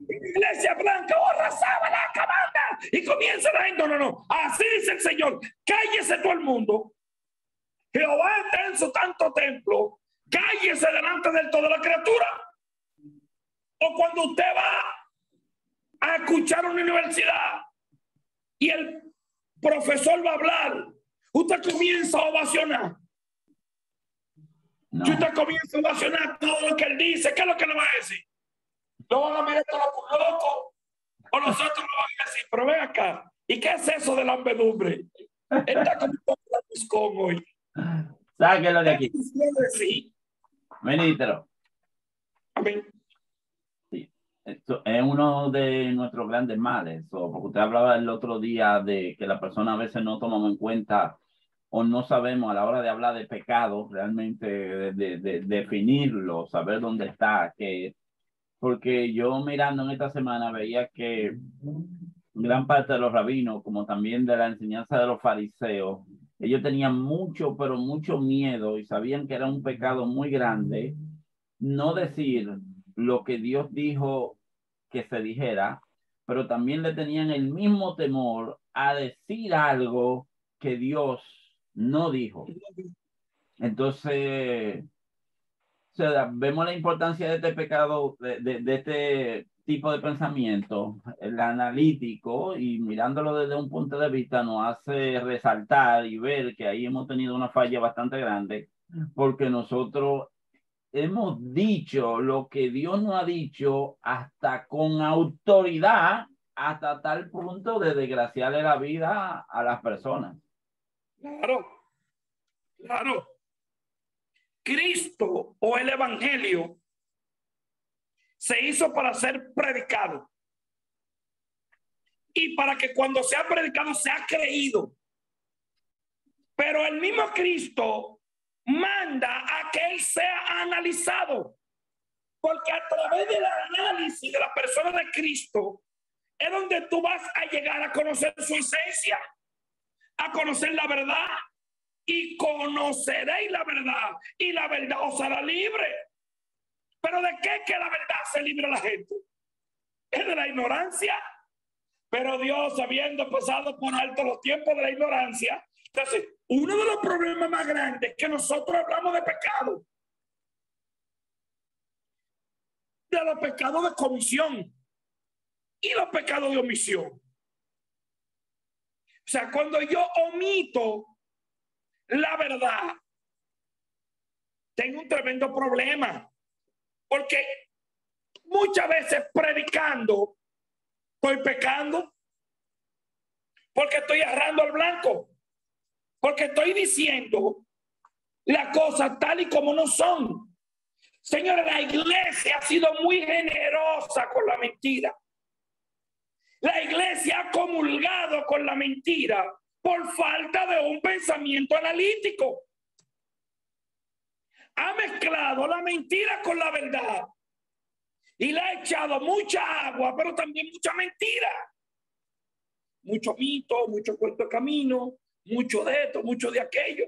[SPEAKER 2] Iglesia blanca, arrasaba la cabana y comienza la gente. No. Así dice el Señor. Cállese todo el mundo. Jehová está en su santo templo. Cállese delante de toda la criatura. O cuando usted va a escuchar una universidad y el profesor va a hablar, usted comienza a ovacionar. No. Usted comienza a ovacionar todo lo que él dice. ¿Qué es lo que le va a decir? Lo van a mirar todo loco, o nosotros lo van a decir, pero ven acá, ¿y qué es eso de la ambedumbre? Está como la buscón hoy.
[SPEAKER 1] Sáquelo de aquí.
[SPEAKER 2] Sí.
[SPEAKER 1] Ministro.
[SPEAKER 2] Amén.
[SPEAKER 1] Sí. Esto es uno de nuestros grandes males. Porque usted hablaba el otro día de que la persona a veces no tomamos en cuenta o no sabemos a la hora de hablar de pecado realmente de definirlo, saber dónde está, porque yo mirando en esta semana veía que gran parte de los rabinos, como también de la enseñanza de los fariseos, ellos tenían mucho, pero mucho miedo y sabían que era un pecado muy grande no decir lo que Dios dijo que se dijera, pero también le tenían el mismo temor a decir algo que Dios no dijo. Entonces, o sea, vemos la importancia de este pecado, de este tipo de pensamiento, el analítico, y mirándolo desde un punto de vista nos hace resaltar y ver que ahí hemos tenido una falla bastante grande, porque nosotros hemos dicho lo que Dios nos ha dicho hasta con autoridad, hasta tal punto de desgraciarle la vida a las personas.
[SPEAKER 2] Claro, claro. Cristo o el evangelio se hizo para ser predicado y para que cuando sea predicado sea creído. Pero el mismo Cristo manda a que él sea analizado, porque a través del análisis de la persona de Cristo es donde tú vas a llegar a conocer su esencia, a conocer la verdad, y conoceréis la verdad y la verdad os hará libre. ¿Pero de qué que la verdad se libre a la gente? Es de la ignorancia. Pero Dios, habiendo pasado por alto los tiempos de la ignorancia, entonces, uno de los problemas más grandes es que nosotros hablamos de pecado, de los pecados de comisión y los pecados de omisión. O sea, cuando yo omito la verdad, tengo un tremendo problema, porque muchas veces predicando estoy pecando, porque estoy errando al blanco, porque estoy diciendo las cosas tal y como no son. Señores, la iglesia ha sido muy generosa con la mentira. La iglesia ha comulgado con la mentira por falta de un pensamiento analítico. Ha mezclado la mentira con la verdad y le ha echado mucha agua, pero también mucha mentira. Mucho mito, mucho cuento de camino, mucho de esto, mucho de aquello.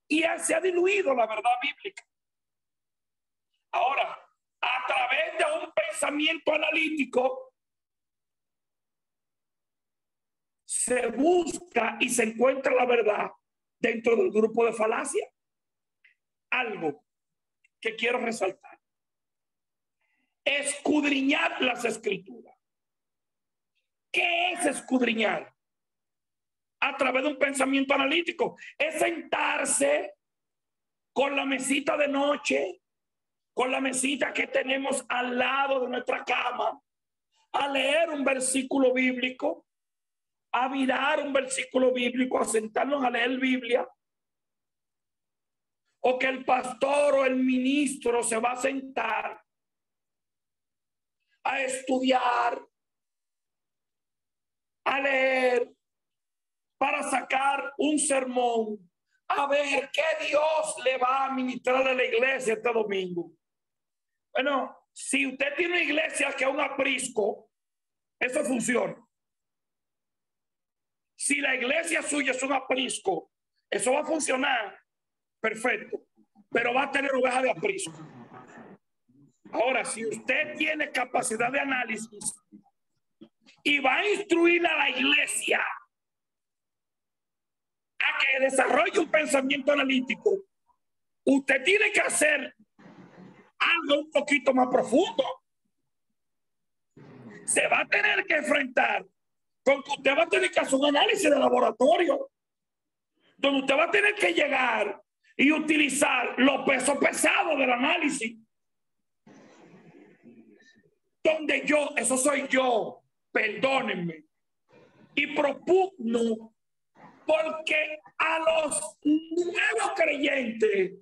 [SPEAKER 2] Y se ha diluido la verdad bíblica. Ahora, a través de un pensamiento analítico, se busca y se encuentra la verdad dentro del grupo de falacia. Algo que quiero resaltar: escudriñar las escrituras. ¿Qué es escudriñar? A través de un pensamiento analítico. Es sentarse con la mesita de noche, con la mesita que tenemos al lado de nuestra cama, a leer un versículo bíblico, a mirar un versículo bíblico, a sentarnos a leer Biblia, o que el pastor o el ministro se va a sentar a estudiar, a leer, para sacar un sermón, a ver qué Dios le va a ministrar a la iglesia este domingo. Bueno, si usted tiene una iglesia que es un aprisco, eso funciona. Si la iglesia suya es un aprisco, eso va a funcionar perfecto, pero va a tener oveja de aprisco. Ahora, si usted tiene capacidad de análisis y va a instruir a la iglesia a que desarrolle un pensamiento analítico, usted tiene que hacer algo un poquito más profundo. Se va a tener que enfrentar con que usted va a tener que hacer un análisis de laboratorio, donde usted va a tener que llegar y utilizar los pesos pesados del análisis. Donde eso soy yo, perdónenme, y propugno porque a los nuevos creyentes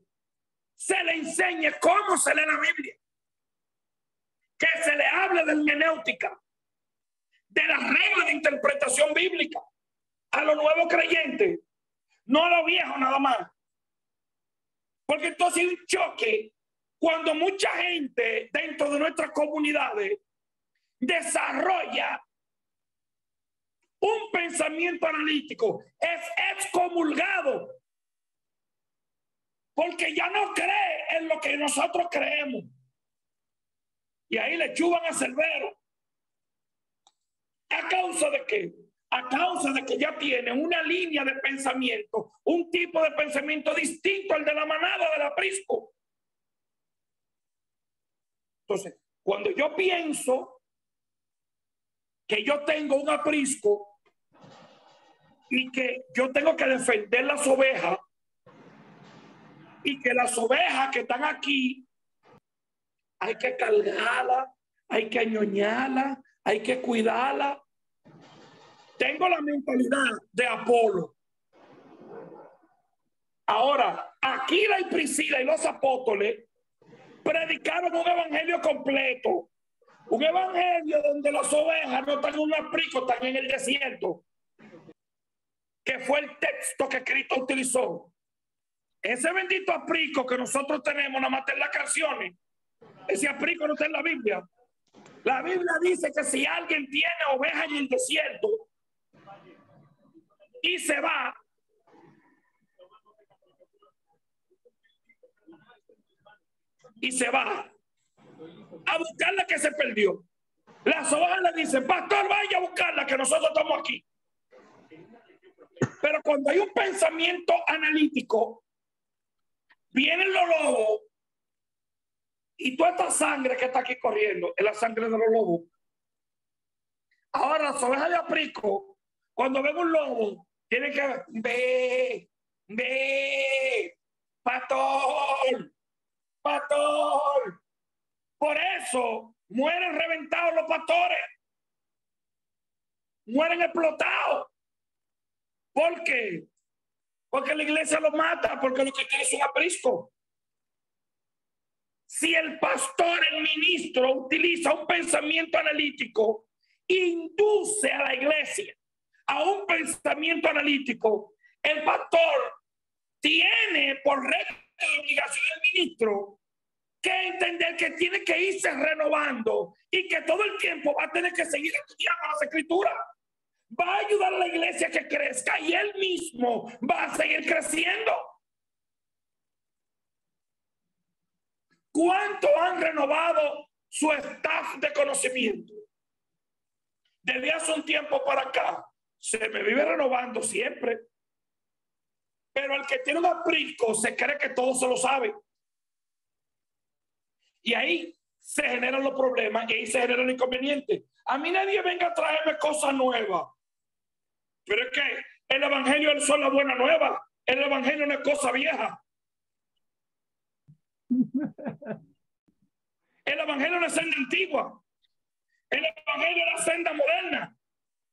[SPEAKER 2] se le enseñe cómo se lee la Biblia. que se le hable de hermenéutica, de las reglas de interpretación bíblica a los nuevos creyentes, no a los viejos nada más. Porque entonces hay un choque cuando mucha gente dentro de nuestras comunidades desarrolla un pensamiento analítico, es excomulgado, porque ya no cree en lo que nosotros creemos. Y ahí le chuban a Cerbero. ¿A causa de qué? A causa de que ya tienen una línea de pensamiento, un tipo de pensamiento distinto al de la manada del aprisco. Entonces, cuando yo pienso que yo tengo un aprisco y que yo tengo que defender las ovejas y que las ovejas que están aquí hay que cargarla, hay que añoñarla, hay que cuidarla. Tengo la mentalidad de Apolo. Ahora, Aquila y Priscila y los apóstoles predicaron un evangelio completo. Un evangelio donde las ovejas no están en un aprisco, están en el desierto. Que fue el texto que Cristo utilizó. Ese bendito aprisco que nosotros tenemos nada más en las canciones. Ese aprisco no está en la Biblia. La Biblia dice que si alguien tiene ovejas en el desierto y se va, a buscar la que se perdió, las ovejas le dicen: pastor, vaya a buscarla, que nosotros estamos aquí. Pero cuando hay un pensamiento analítico, vienen los lobos y toda esta sangre que está aquí corriendo es la sangre de los lobos. Ahora las ovejas de aprisco, cuando ven un lobo, tienen que ve, pastor. Por eso mueren reventados los pastores, mueren explotados. ¿Por qué? Porque la iglesia los mata, porque lo que quiere es un aprisco. Si el pastor, el ministro, utiliza un pensamiento analítico, induce a la iglesia a un pensamiento analítico, el pastor tiene por regla de obligación del ministro que entender que tiene que irse renovando y que todo el tiempo va a tener que seguir estudiando las escrituras. Va a ayudar a la iglesia a que crezca y él mismo va a seguir creciendo. ¿Cuánto han renovado su staff de conocimiento? Desde hace un tiempo para acá se me vive renovando siempre. Pero el que tiene un aprisco se cree que todo se lo sabe. Y ahí se generan los problemas y ahí se generan los inconvenientes. A mí nadie venga a traerme cosas nuevas. Pero es que el evangelio es solo buena nueva. El evangelio no es cosa vieja. El evangelio no es senda antigua. El evangelio es la senda moderna.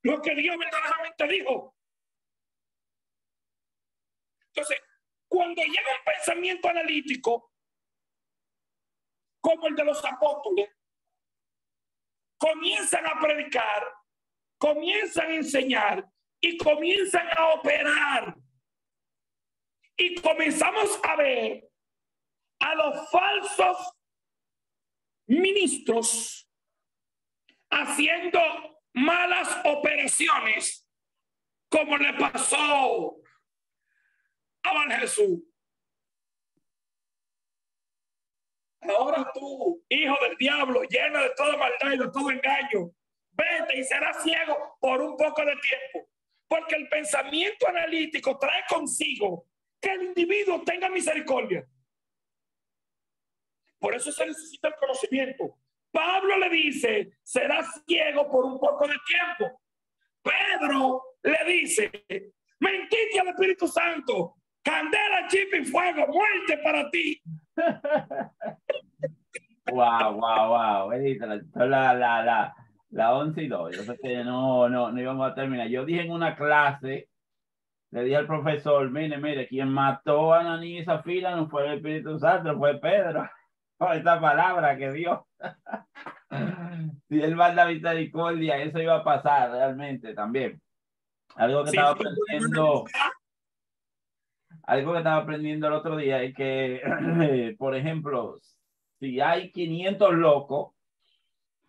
[SPEAKER 2] Lo que Dios verdaderamente dijo. Entonces, cuando llega un pensamiento analítico, como el de los apóstoles, comienzan a predicar, comienzan a enseñar y comienzan a operar. Y comenzamos a ver a los falsos ministros haciendo malas operaciones, como le pasó a Bar Jesús. Ahora tú, hijo del diablo, lleno de toda maldad y de todo engaño, vete y serás ciego por un poco de tiempo. Porque el pensamiento analítico trae consigo que el individuo tenga misericordia. Por eso se necesita el conocimiento. Pablo le dice: serás ciego por un poco de tiempo. Pedro le dice: mentiste al Espíritu Santo, candela, chispa y fuego, muerte para ti.
[SPEAKER 1] Wow. La 11 y 2. Yo sé que no íbamos a terminar. Yo dije en una clase, le dije al profesor: mire, quien mató a Ananías y Zafira no fue el Espíritu Santo, fue Pedro. Por esta palabra que dio. si él manda misericordia, eso iba a pasar realmente también. Algo que
[SPEAKER 2] Sí,
[SPEAKER 1] estaba
[SPEAKER 2] sí,
[SPEAKER 1] aprendiendo, algo que estaba aprendiendo el otro día es que, por ejemplo, si hay 500 locos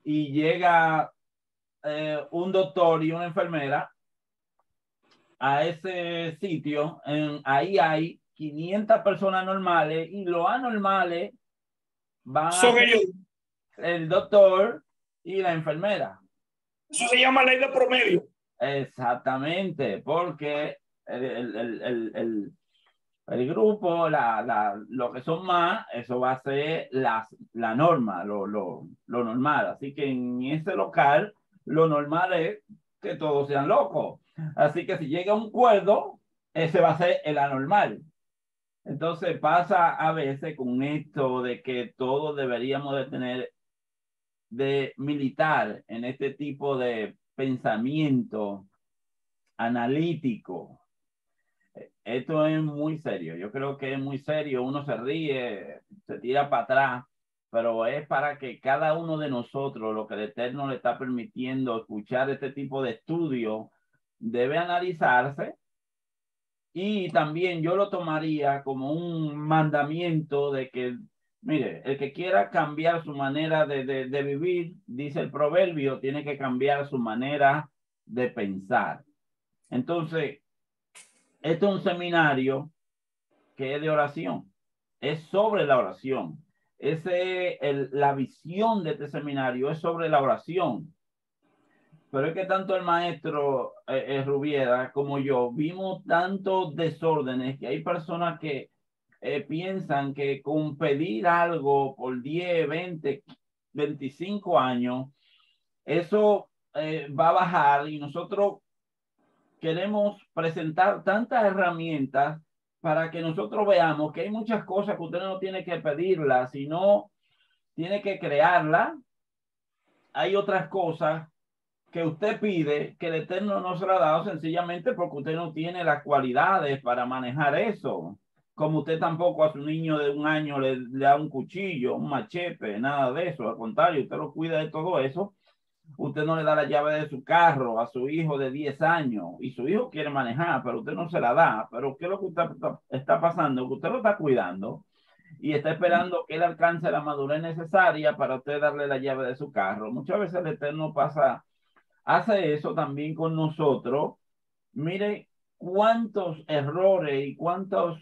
[SPEAKER 1] y llega un doctor y una enfermera a ese sitio, ahí hay 500 personas normales y los anormales van a
[SPEAKER 2] son
[SPEAKER 1] ser
[SPEAKER 2] ellos.
[SPEAKER 1] el doctor y la enfermera.
[SPEAKER 2] Eso se llama ley de promedio.
[SPEAKER 1] Exactamente, porque el grupo, lo que son más, eso va a ser la norma, lo normal. Así que en ese local, lo normal es que todos sean locos. Así que si llega un cuerdo, ese va a ser el anormal. Entonces pasa a veces con esto de que todos deberíamos de tener, de militar en este tipo de pensamiento analítico. Esto es muy serio. Yo creo que es muy serio. Uno se ríe, se tira para atrás, pero es para que cada uno de nosotros, lo que el Eterno le está permitiendo escuchar este tipo de estudio, debe analizarse. Y también yo lo tomaría como un mandamiento de que, mire, el que quiera cambiar su manera de vivir, dice el proverbio, tiene que cambiar su manera de pensar. Entonces, esto es un seminario que es de oración, es sobre la oración. La visión de este seminario es sobre la oración. Pero es que tanto el maestro Rubiera como yo vimos tantos desórdenes que hay personas que piensan que con pedir algo por 10, 20, 25 años, eso va a bajar y nosotros queremos presentar tantas herramientas para que nosotros veamos que hay muchas cosas que usted no tiene que pedirlas, sino tiene que crearlas. Hay otras cosas que usted pide que el Eterno no se lo ha dado sencillamente porque usted no tiene las cualidades para manejar eso. Como usted tampoco a su niño de 1 año le da un cuchillo, un machete, nada de eso. Al contrario, usted lo cuida de todo eso. Usted no le da la llave de su carro a su hijo de 10 años y su hijo quiere manejar, pero usted no se la da. Pero ¿qué es lo que usted está pasando? Que usted lo está cuidando y está esperando que él alcance la madurez necesaria para usted darle la llave de su carro. Muchas veces el Eterno hace eso también con nosotros. Mire cuántos errores y cuántos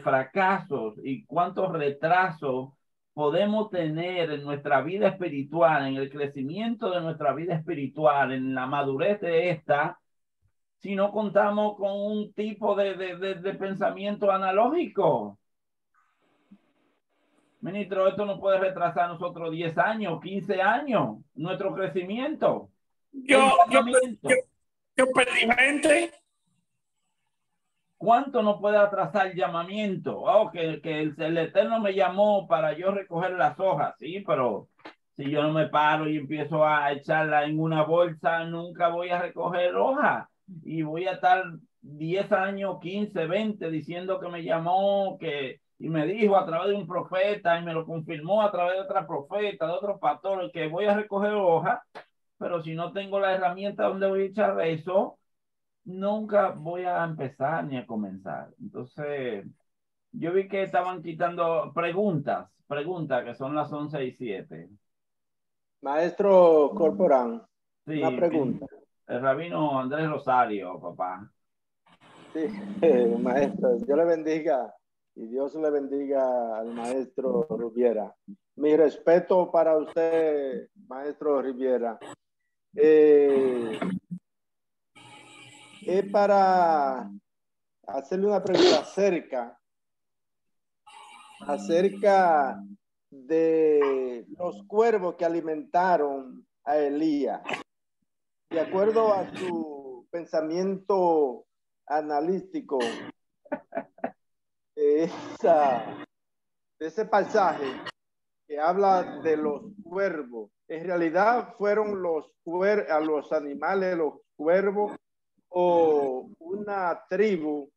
[SPEAKER 1] fracasos y cuántos retrasos podemos tener en nuestra vida espiritual, en el crecimiento de nuestra vida espiritual, en la madurez de esta, si no contamos con un tipo de pensamiento analógico. Ministro, esto no puede retrasar a nosotros 10 años, 15 años, nuestro crecimiento. El
[SPEAKER 2] Yo, yo, yo,
[SPEAKER 1] llamamiento.
[SPEAKER 2] yo perdí gente.
[SPEAKER 1] ¿Cuánto no puede atrasar el llamamiento? Oh, que el Eterno me llamó para yo recoger las hojas, sí, pero si yo no me paro y empiezo a echarla en una bolsa, nunca voy a recoger hojas y voy a estar 10 años, 15, 20 diciendo que me llamó, y me dijo a través de un profeta y me lo confirmó a través de otra profeta, de otro pastor, que voy a recoger hojas, pero si no tengo la herramienta donde voy a echar eso, nunca voy a empezar ni a comenzar. Entonces, yo vi que estaban quitando preguntas que son las 11:07.
[SPEAKER 3] Maestro Corporán, una
[SPEAKER 1] Sí,
[SPEAKER 3] pregunta.
[SPEAKER 1] el rabino Andrés Rosario, papá.
[SPEAKER 3] Sí, maestro, Dios le bendiga y Dios le bendiga al maestro Rubiera. Mi respeto para usted, maestro Rubiera. Es para hacerle una pregunta acerca de los cuervos que alimentaron a Elías. De acuerdo a su pensamiento analítico, de ese pasaje que habla de los cuervos, en realidad fueron a los animales, los cuervos, o una tribu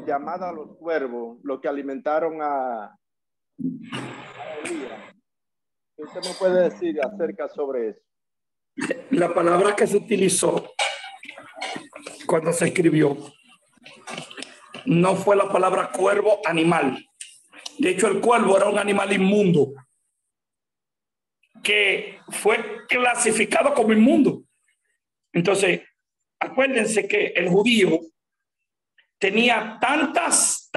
[SPEAKER 3] llamada los cuervos, lo que alimentaron a Elías. ¿Qué usted me puede decir acerca sobre eso?
[SPEAKER 2] La palabra que se utilizó cuando se escribió no fue la palabra cuervo animal. De hecho, el cuervo era un animal inmundo que fue clasificado como inmundo. Entonces, acuérdense que el judío tenía tantas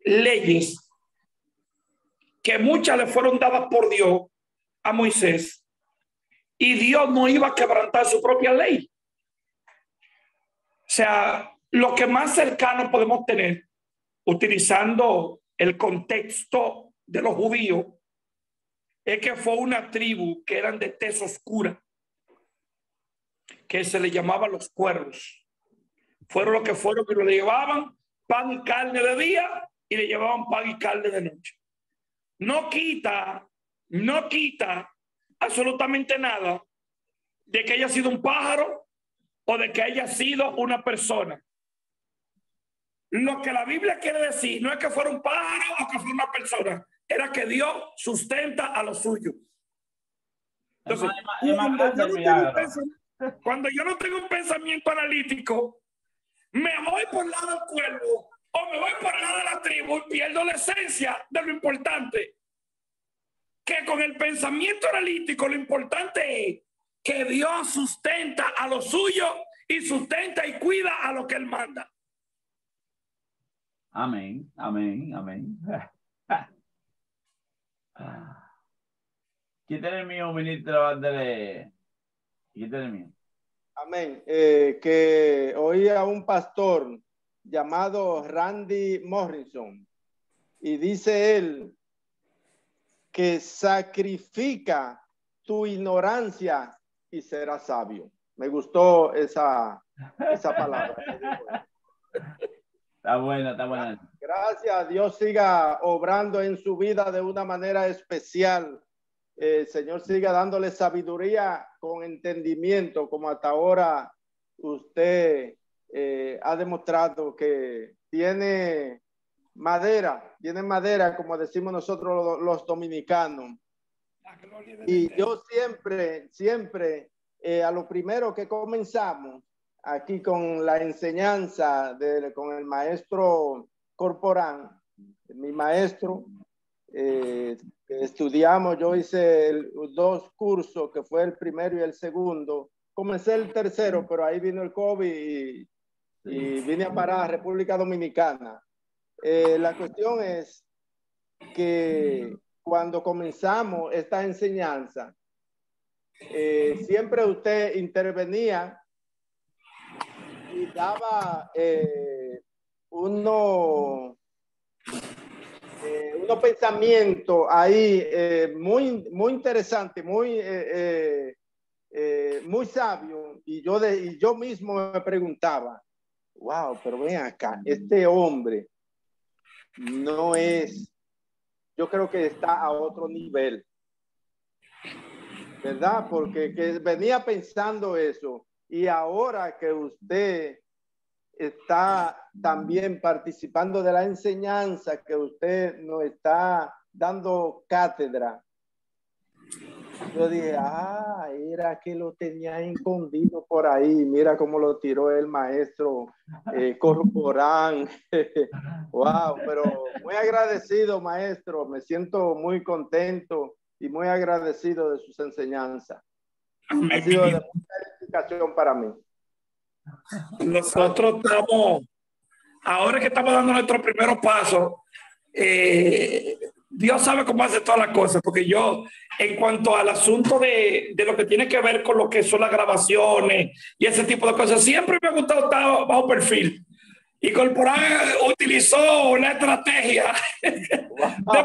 [SPEAKER 2] leyes que muchas le fueron dadas por Dios a Moisés, y Dios no iba a quebrantar su propia ley. O sea, lo que más cercano podemos tener, utilizando el contexto de los judíos, es que fue una tribu que eran de tez oscura, que se le llamaba los cuervos. Fueron los que fueron que le llevaban pan y carne de día y le llevaban pan y carne de noche. No quita absolutamente nada de que haya sido un pájaro o de que haya sido una persona. Lo que la Biblia quiere decir no es que fuera un pájaro o que fuera una persona, era que Dios sustenta a los suyos. Entonces, cuando yo no tengo un pensamiento analítico, me voy por el lado del cuervo o me voy por el lado de la tribu y pierdo la esencia de lo importante. Que con el pensamiento analítico lo importante es que Dios sustenta a lo suyo y sustenta y cuida a lo que Él manda.
[SPEAKER 1] Amén, amén, amén. Quítale el mío, ministro Andrés. Quítale el mío.
[SPEAKER 3] Amén. Que oí a un pastor llamado Randy Morrison y dice él que sacrifica tu ignorancia y serás sabio. Me gustó esa palabra.
[SPEAKER 1] Está buena, está buena.
[SPEAKER 3] Gracias, Dios siga obrando en su vida de una manera especial. Señor siga dándole sabiduría con entendimiento, como hasta ahora usted ha demostrado que tiene madera, como decimos nosotros los dominicanos. Y yo siempre, a lo primero que comenzamos aquí con la enseñanza con el maestro Corporán, mi maestro, estudiamos, yo hice 2 cursos, que fue el primero y el segundo. Comencé el tercero, pero ahí vino el COVID y vine a parar a República Dominicana. La cuestión es que cuando comenzamos esta enseñanza, siempre usted intervenía y daba unos pensamientos ahí muy interesantes, muy sabio, y yo mismo me preguntaba, wow, pero ven acá, este hombre no es, yo creo que está a otro nivel, ¿verdad? Porque que venía pensando eso, y ahora que usted está también participando de la enseñanza, que usted nos está dando cátedra, yo dije, era que lo tenía escondido por ahí. Mira cómo lo tiró el maestro Corporán. Wow, pero muy agradecido, maestro. Me siento muy contento y muy agradecido de sus enseñanzas. Ha sido de mucha edificación para mí.
[SPEAKER 2] Nosotros estamos, ahora que estamos dando nuestro primer paso, Dios sabe cómo hace todas las cosas, porque yo, en cuanto al asunto de lo que tiene que ver con lo que son las grabaciones y ese tipo de cosas, siempre me ha gustado estar bajo perfil. Y Corporán utilizó una estrategia de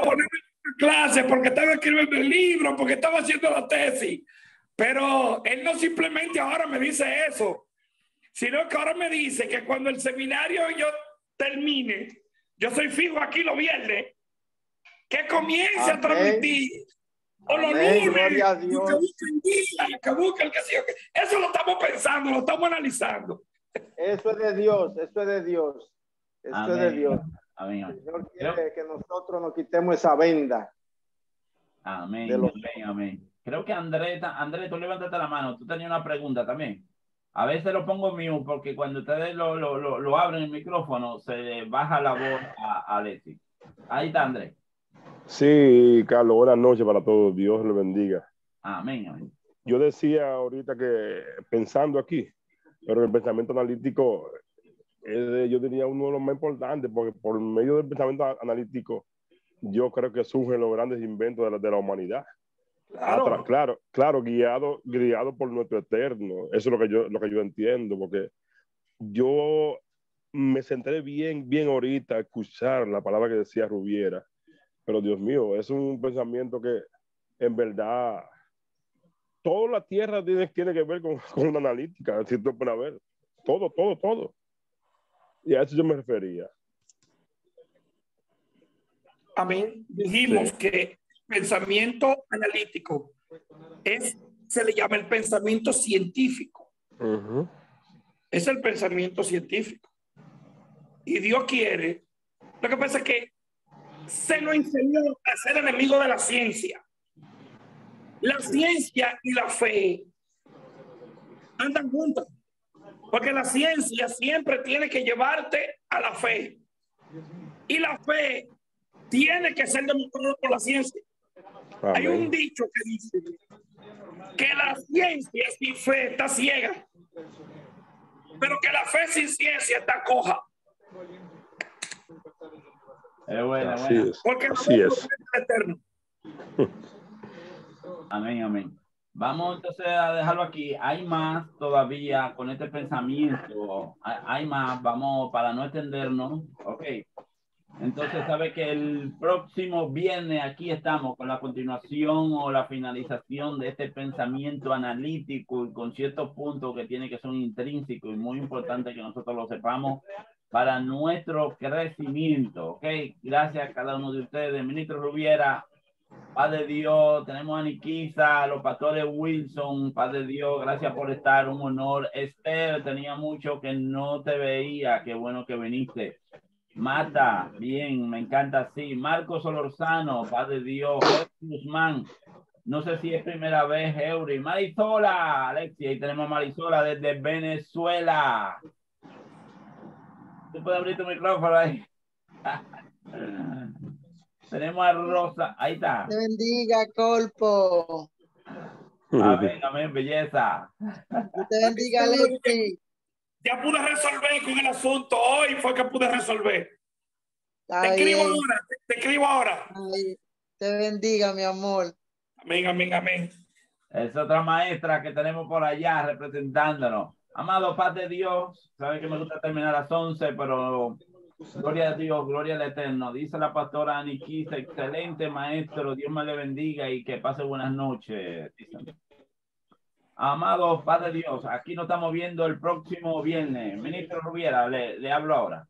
[SPEAKER 2] ponerme en clase porque estaba escribiendo el libro, porque estaba haciendo la tesis. Pero él no simplemente ahora me dice eso, sino que ahora me dice que cuando el seminario yo termine, yo soy fijo aquí los viernes, que comience a transmitir, o los lunes, que busque el que sí. Eso lo estamos pensando, lo estamos analizando.
[SPEAKER 3] Eso es de Dios, eso es de Dios. Eso
[SPEAKER 1] Amén.
[SPEAKER 3] es de Dios.
[SPEAKER 1] Amén.
[SPEAKER 3] El Señor quiere que nosotros nos quitemos esa venda.
[SPEAKER 1] Amén.
[SPEAKER 3] De los...
[SPEAKER 1] Amén. creo que Andrés, tú levantaste la mano, tú tenías una pregunta también. A veces lo pongo mío porque cuando ustedes lo abren el micrófono, se baja la voz a Alexis. Ahí está, Andrés.
[SPEAKER 4] Sí, Carlos, buenas noches para todos. Dios le bendiga.
[SPEAKER 1] Amén, amén.
[SPEAKER 4] Yo decía ahorita que pensando aquí, pero el pensamiento analítico yo diría uno de los más importantes, porque por medio del pensamiento analítico yo creo que surgen los grandes inventos de la humanidad.
[SPEAKER 2] Claro.
[SPEAKER 4] Claro, guiado por nuestro eterno. Eso es lo que yo entiendo, porque yo me centré bien ahorita a escuchar la palabra que decía Rubiera, pero Dios mío, es un pensamiento que en verdad toda la tierra tiene que ver con una analítica, si tú puedes ver, todo. Y a eso yo me refería.
[SPEAKER 2] Amén. Dijimos
[SPEAKER 4] Sí.
[SPEAKER 2] que pensamiento analítico se le llama el pensamiento científico.
[SPEAKER 4] Uh-huh.
[SPEAKER 2] Es el pensamiento científico. Y Dios quiere. Lo que pasa es que se nos enseñó a ser enemigo de la ciencia. La ciencia y la fe andan juntas. Porque la ciencia siempre tiene que llevarte a la fe. Y la fe tiene que ser demostrada por la ciencia.
[SPEAKER 4] Amén.
[SPEAKER 2] Hay un dicho que dice que la ciencia sin fe está ciega, pero que la fe sin ciencia está coja.
[SPEAKER 1] Es buena,
[SPEAKER 4] Así
[SPEAKER 1] buena.
[SPEAKER 4] es.
[SPEAKER 2] Porque
[SPEAKER 4] Así es.
[SPEAKER 2] eterno.
[SPEAKER 1] Amén, amén. Vamos entonces a dejarlo aquí. Hay más todavía con este pensamiento. Hay más. Vamos para no extendernos. Ok. Entonces, sabe que el próximo viernes aquí estamos con la continuación o la finalización de este pensamiento analítico y con ciertos puntos que tiene que ser intrínsecos y muy importante que nosotros lo sepamos para nuestro crecimiento. Ok. Gracias a cada uno de ustedes. Ministro Rubiera. Padre Dios, tenemos a Niquiza, los pastores Wilson, Padre Dios, gracias por estar, un honor. Esther, tenía mucho que no te veía, qué bueno que viniste. Mata, bien, me encanta así. Marcos Solorzano, Padre Dios, Jesús Guzmán, no sé si es primera vez, Eury. Marisola, Alexia, ahí tenemos a Marisola desde Venezuela. ¿Tú puedes abrir tu micrófono ahí? Tenemos a Rosa, ahí está.
[SPEAKER 5] Te bendiga, Colpo.
[SPEAKER 1] Amén, amén, belleza.
[SPEAKER 5] Te bendiga, Lexi.
[SPEAKER 2] Ya pude resolver con el asunto. Hoy fue que pude resolver.
[SPEAKER 5] Te
[SPEAKER 2] escribo ahora.
[SPEAKER 5] Ay, te bendiga, mi amor.
[SPEAKER 2] Amén, amén, amén.
[SPEAKER 1] Es otra maestra que tenemos por allá representándonos. Amado Padre Dios, sabe que me gusta terminar a las 11, pero gloria a Dios, gloria al Eterno. Dice la pastora Aniquisa, excelente maestro, Dios me le bendiga y que pase buenas noches. Amado Padre Dios, aquí nos estamos viendo el próximo viernes. Ministro Rubiera, le hablo ahora.